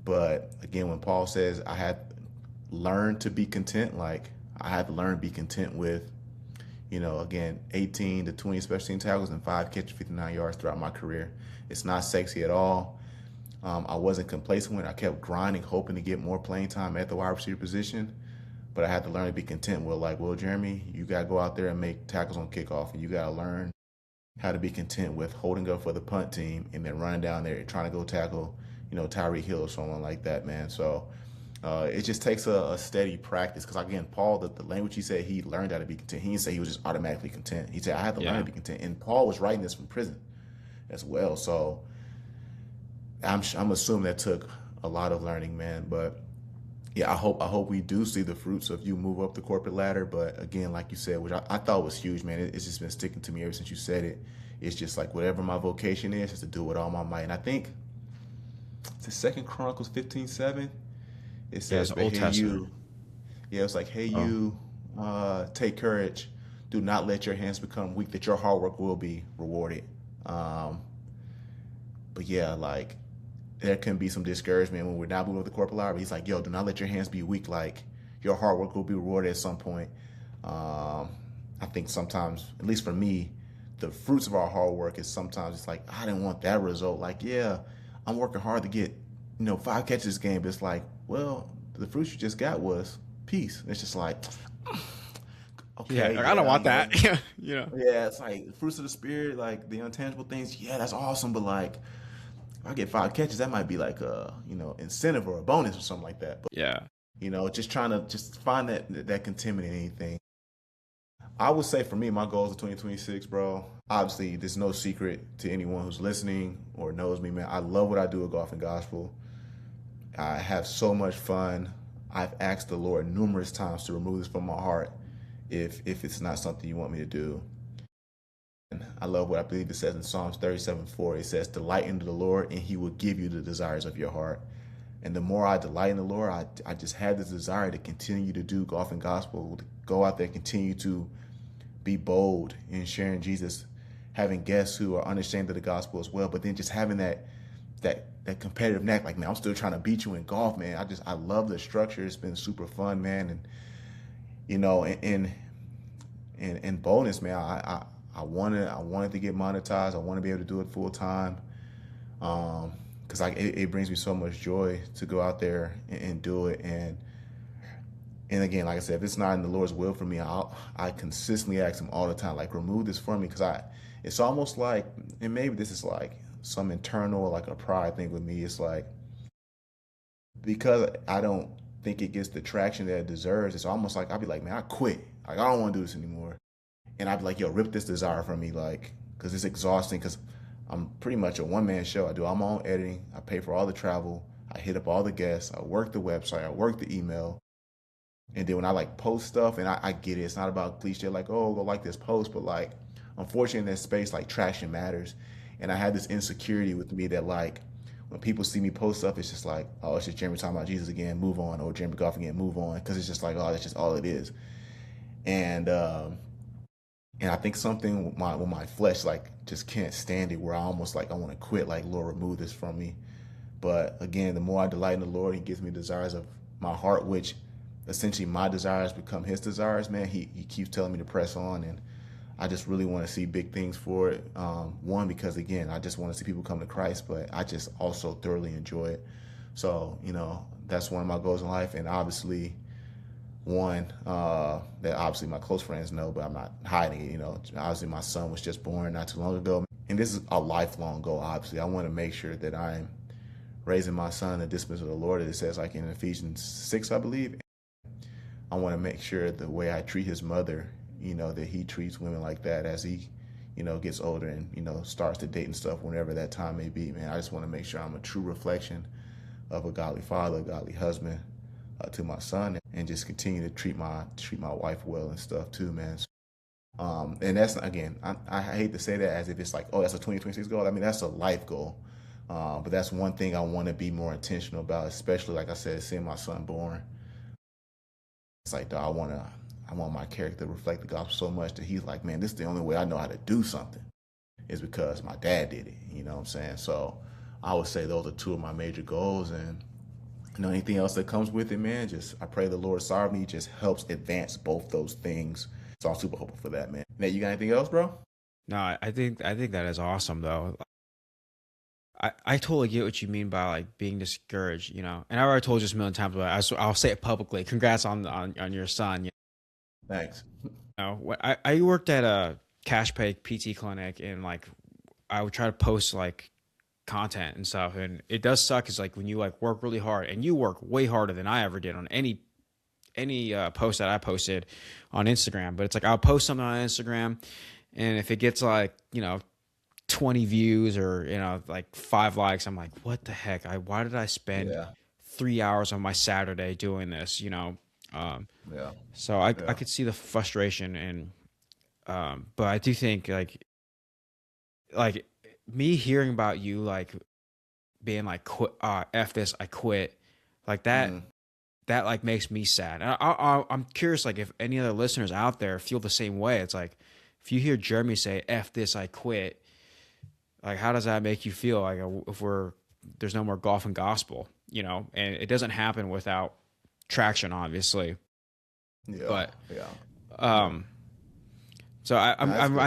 But again, when Paul says I had learned to be content, like I had to learn to be content with, again, 18 to 20 special team tackles and 5 catches, 59 yards throughout my career. It's not sexy at all. I wasn't complacent when I kept grinding, hoping to get more playing time at the wide receiver position. But I had to learn to be content with, like, well, Geremy, you got to go out there and make tackles on kickoff, and you got to learn how to be content with holding up for the punt team and then running down there and trying to go tackle, Tyreek Hill or someone like that, man. So it just takes a steady practice. Because, again, Paul, the language he said he learned how to be content, he didn't say he was just automatically content. He said, I had to learn Yeah. to be content. And Paul was writing this from prison as well. So I'm assuming that took a lot of learning, man. But yeah, I hope we do see the fruits of you move up the corporate ladder. But again, like you said, which I thought was huge, man. It's just been sticking to me ever since you said it. It's just like whatever my vocation is to do it all my might. And I think it's the Second Chronicles 15:7. It Yeah, says, it's "But Old hey Testament. you," yeah, it's like, "Hey Oh, you, take courage. Do not let your hands become weak. That your hard work will be rewarded." Um, but yeah, like there can be some discouragement when we're not moving up the corporate ladder. He's like, yo, do not let your hands be weak. Like your hard work will be rewarded at some point. I think sometimes, at least for me, the fruits of our hard work is sometimes it's like, I didn't want that result. Like, yeah, I'm working hard to get, 5 catches this game. But it's like, well, the fruits you just got was peace. It's just like, yeah. okay, Like, I don't yeah, want that. Yeah, you know. yeah, it's like the fruits of the spirit, like the intangible things. Yeah, that's awesome. But like, if I get 5 catches, that might be like a incentive or a bonus or something like that. But Yeah. just trying to just find that contentment in anything. I would say for me, my goals of 2026, bro. Obviously, there's no secret to anyone who's listening or knows me, man. I love what I do at Golf and Gospel. I have so much fun. I've asked the Lord numerous times to remove this from my heart if it's not something you want me to do. I love what I believe it says in Psalms 37:4. It says, delight in the Lord, and he will give you the desires of your heart. And the more I delight in the Lord, I just have this desire to continue to do golf and gospel, to go out there and continue to be bold in sharing Jesus, having guests who are unashamed of the gospel as well, but then just having that competitive neck, like, man, I'm still trying to beat you in golf, man. I love the structure. It's been super fun, man. And and bonus, man. I wanted to get monetized. I want to be able to do it full time, because it brings me so much joy to go out there and do it. And again, like I said, if it's not in the Lord's will for me, I consistently ask Him all the time, like, remove this from me, because it's almost like, and maybe this is like some internal, like a pride thing with me. It's like, because I don't think it gets the traction that it deserves. It's almost like I'll be like, man, I quit. Like, I don't want to do this anymore. And I'd be like, yo, rip this desire from me, like, because it's exhausting. Because I'm pretty much a one-man show. I do all my own editing. I pay for all the travel. I hit up all the guests. I work the website. I work the email. And then when I like post stuff, and I get it, it's not about cliche like, oh, go like this post, but like, unfortunately, in that space, like traction matters. And I had this insecurity with me that like, when people see me post stuff, it's just like, oh, it's just Geremy talking about Jesus again, move on, or Geremy golf again, move on, because it's just like, oh, that's just all it is. And and I think something with my flesh like just can't stand it, where I almost like I want to quit, like Lord, remove this from me. But again, the more I delight in the Lord, He gives me desires of my heart, which essentially my desires become His desires. Man, He keeps telling me to press on, and I just really want to see big things for it. One, because again, I just want to see people come to Christ, but I just also thoroughly enjoy it. So, that's one of my goals in life. And obviously, one that obviously my close friends know, but I'm not hiding it. Obviously my son was just born not too long ago. And this is a lifelong goal, obviously. I want to make sure that I'm raising my son in the disciplines of the Lord, as it says like in Ephesians 6, I believe. I want to make sure the way I treat his mother, that he treats women like that as he, gets older and, starts to date and stuff, whenever that time may be, man. I just want to make sure I'm a true reflection of a godly father, a godly husband to my son, and just continue to treat my wife well and stuff too, man. And that's, again, I hate to say that as if it's like, oh, that's a 2026 goal. I mean, that's a life goal. But that's one thing I want to be more intentional about, especially, like I said, seeing my son born. It's like, dog, I want my character to reflect the gospel so much that he's like, man, this is the only way I know how to do something, is because my dad did it. You know what I'm saying? So I would say those are two of my major goals. And anything else that comes with it, man, just I pray the Lord sovereignty just helps advance both those things. So I'm super hopeful for that, man. Nate, you got anything else, bro? No, I think that is awesome though. I totally get what you mean by like being discouraged, and I already told you this a million times, but I'll say it publicly. Congrats on your son. Thanks. I worked at a cash pay PT clinic, and like I would try to post like content and stuff, and it does suck. Is like when you like work really hard, and you work way harder than I ever did on any post that I posted on Instagram. But it's like I'll post something on Instagram, and if it gets like 20 views or like 5 likes, I'm like, what the heck? Why did I spend 3 hours on my Saturday doing this? So I could see the frustration, and but I do think like me hearing about you like being like F this, I quit, like that. That like makes me sad. And I'm curious, like if any other listeners out there feel the same way. It's like if you hear Geremy say F this, I quit, like how does that make you feel? Like if there's no more golf and gospel, and it doesn't happen without traction, obviously. Yeah. But so I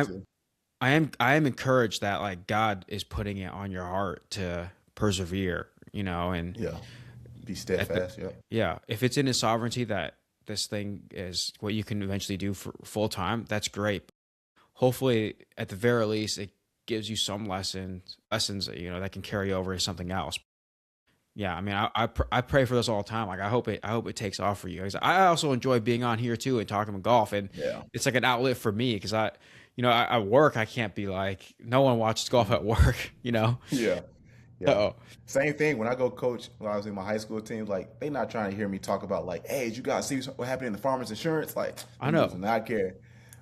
am encouraged that like God is putting it on your heart to persevere, and be steadfast. Yeah. If it's in His sovereignty that this thing is what you can eventually do for full time, that's great. Hopefully, at the very least, it gives you some lessons, that can carry over to something else. Yeah, I mean, I pray for this all the time. Like I hope it takes off for you. I also enjoy being on here too and talking about golf, and it's like an outlet for me because I work. I can't be like no one watches golf at work. Yeah. Uh-oh. Same thing when I go coach when I was in my high school team. Like they not trying to hear me talk about like, hey, did you guys see what happened in the farmers insurance? Like I know, do not care.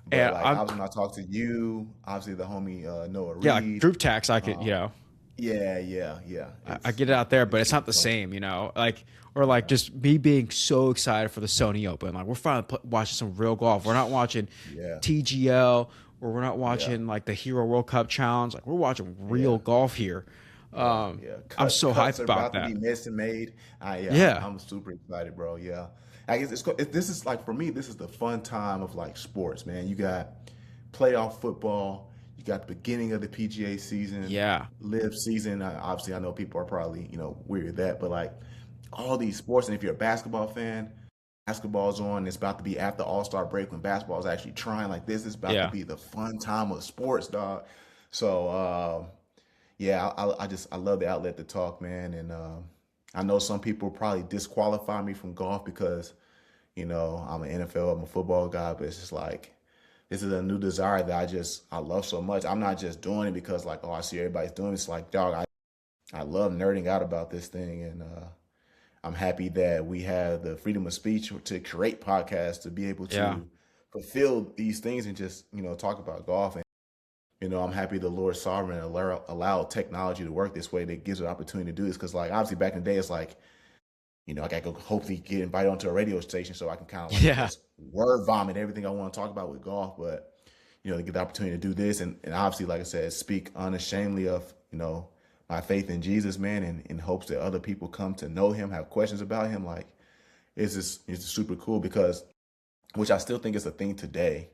But and like obviously when I talk to you, obviously the homie Noah Reed. Yeah, like group tax, I could Yeah. I get it out there, but it's not the same, like or like just me being so excited for the Sony Open. Like we're finally watching some real golf. We're not watching TGL, or we're not watching like the Hero World Cup Challenge. Like we're watching real golf here. I'm so hyped about that. To be missed and made. I'm super excited, bro. Yeah, I guess this is like for me. This is the fun time of like sports, man. You got playoff football. You got the beginning of the PGA season. LIV season. Obviously, I know people are probably weary of that, but like all these sports. And if you're a basketball fan, basketball's on. It's about to be after All-Star break when basketball is actually trying. Like this is about to be the fun time of sports, dog. So. I love the outlet to talk, man. And I know some people probably disqualify me from golf because, I'm an NFL, I'm a football guy, but it's just like, this is a new desire that I love so much. I'm not just doing it because like, oh, I see everybody's doing it. It's like, dog, I love nerding out about this thing. And I'm happy that we have the freedom of speech to create podcasts, to be able to fulfill these things and just, talk about golf. I'm happy the Lord sovereign allowed technology to work this way that gives an opportunity to do this. Because like obviously back in the day, it's like, I got to go hopefully get invited onto a radio station so I can kind of like, I Yeah. guess, word vomit everything I want to talk about with golf. But, to get the opportunity to do this and obviously, like I said, speak unashamedly of, my faith in Jesus, man, and in hopes that other people come to know him, have questions about him. Like, it's just super cool because, which I still think is a thing today.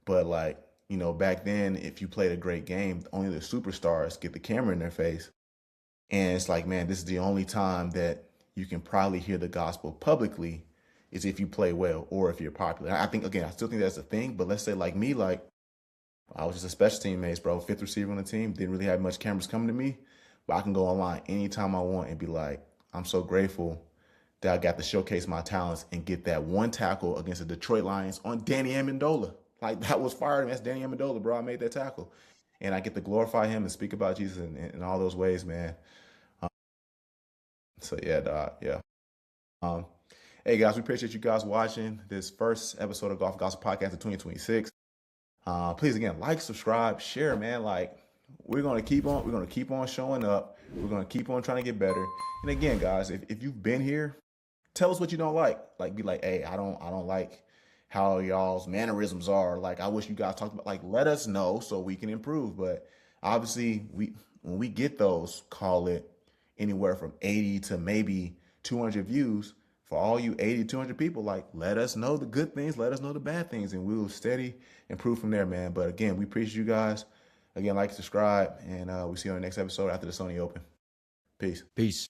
But like, back then, if you played a great game, only the superstars get the camera in their face. And it's like, man, this is the only time that you can probably hear the gospel publicly is if you play well or if you're popular. I think, again, I still think that's a thing. But let's say like me, like I was just a special teammates, bro, fifth receiver on the team, didn't really have much cameras coming to me. But I can go online anytime I want and be like, I'm so grateful that I got to showcase my talents and get that one tackle against the Detroit Lions on Danny Amendola. Like that was fired. That's Danny Amendola, bro. I made that tackle. And I get to glorify him and speak about Jesus in all those ways, man. So yeah, dog, yeah. Um, hey guys, we appreciate you guys watching this first episode of Golf Gospel Podcast of 2026. Please again, like, subscribe, share, man. Like we're gonna keep on showing up. We're gonna keep on trying to get better. And again, guys, if you've been here, tell us what you don't like. Like be like, hey, I don't like how y'all's mannerisms are. Like I wish you guys talked about like let us know so we can improve. But obviously when we get those, call it anywhere from 80 to maybe 200 views. For all you 80, 200 people, like let us know the good things, let us know the bad things, and we will steady improve from there, man. But again, we appreciate you guys. Again, like, subscribe, and we'll see you on the next episode after the Sony Open. Peace. Peace.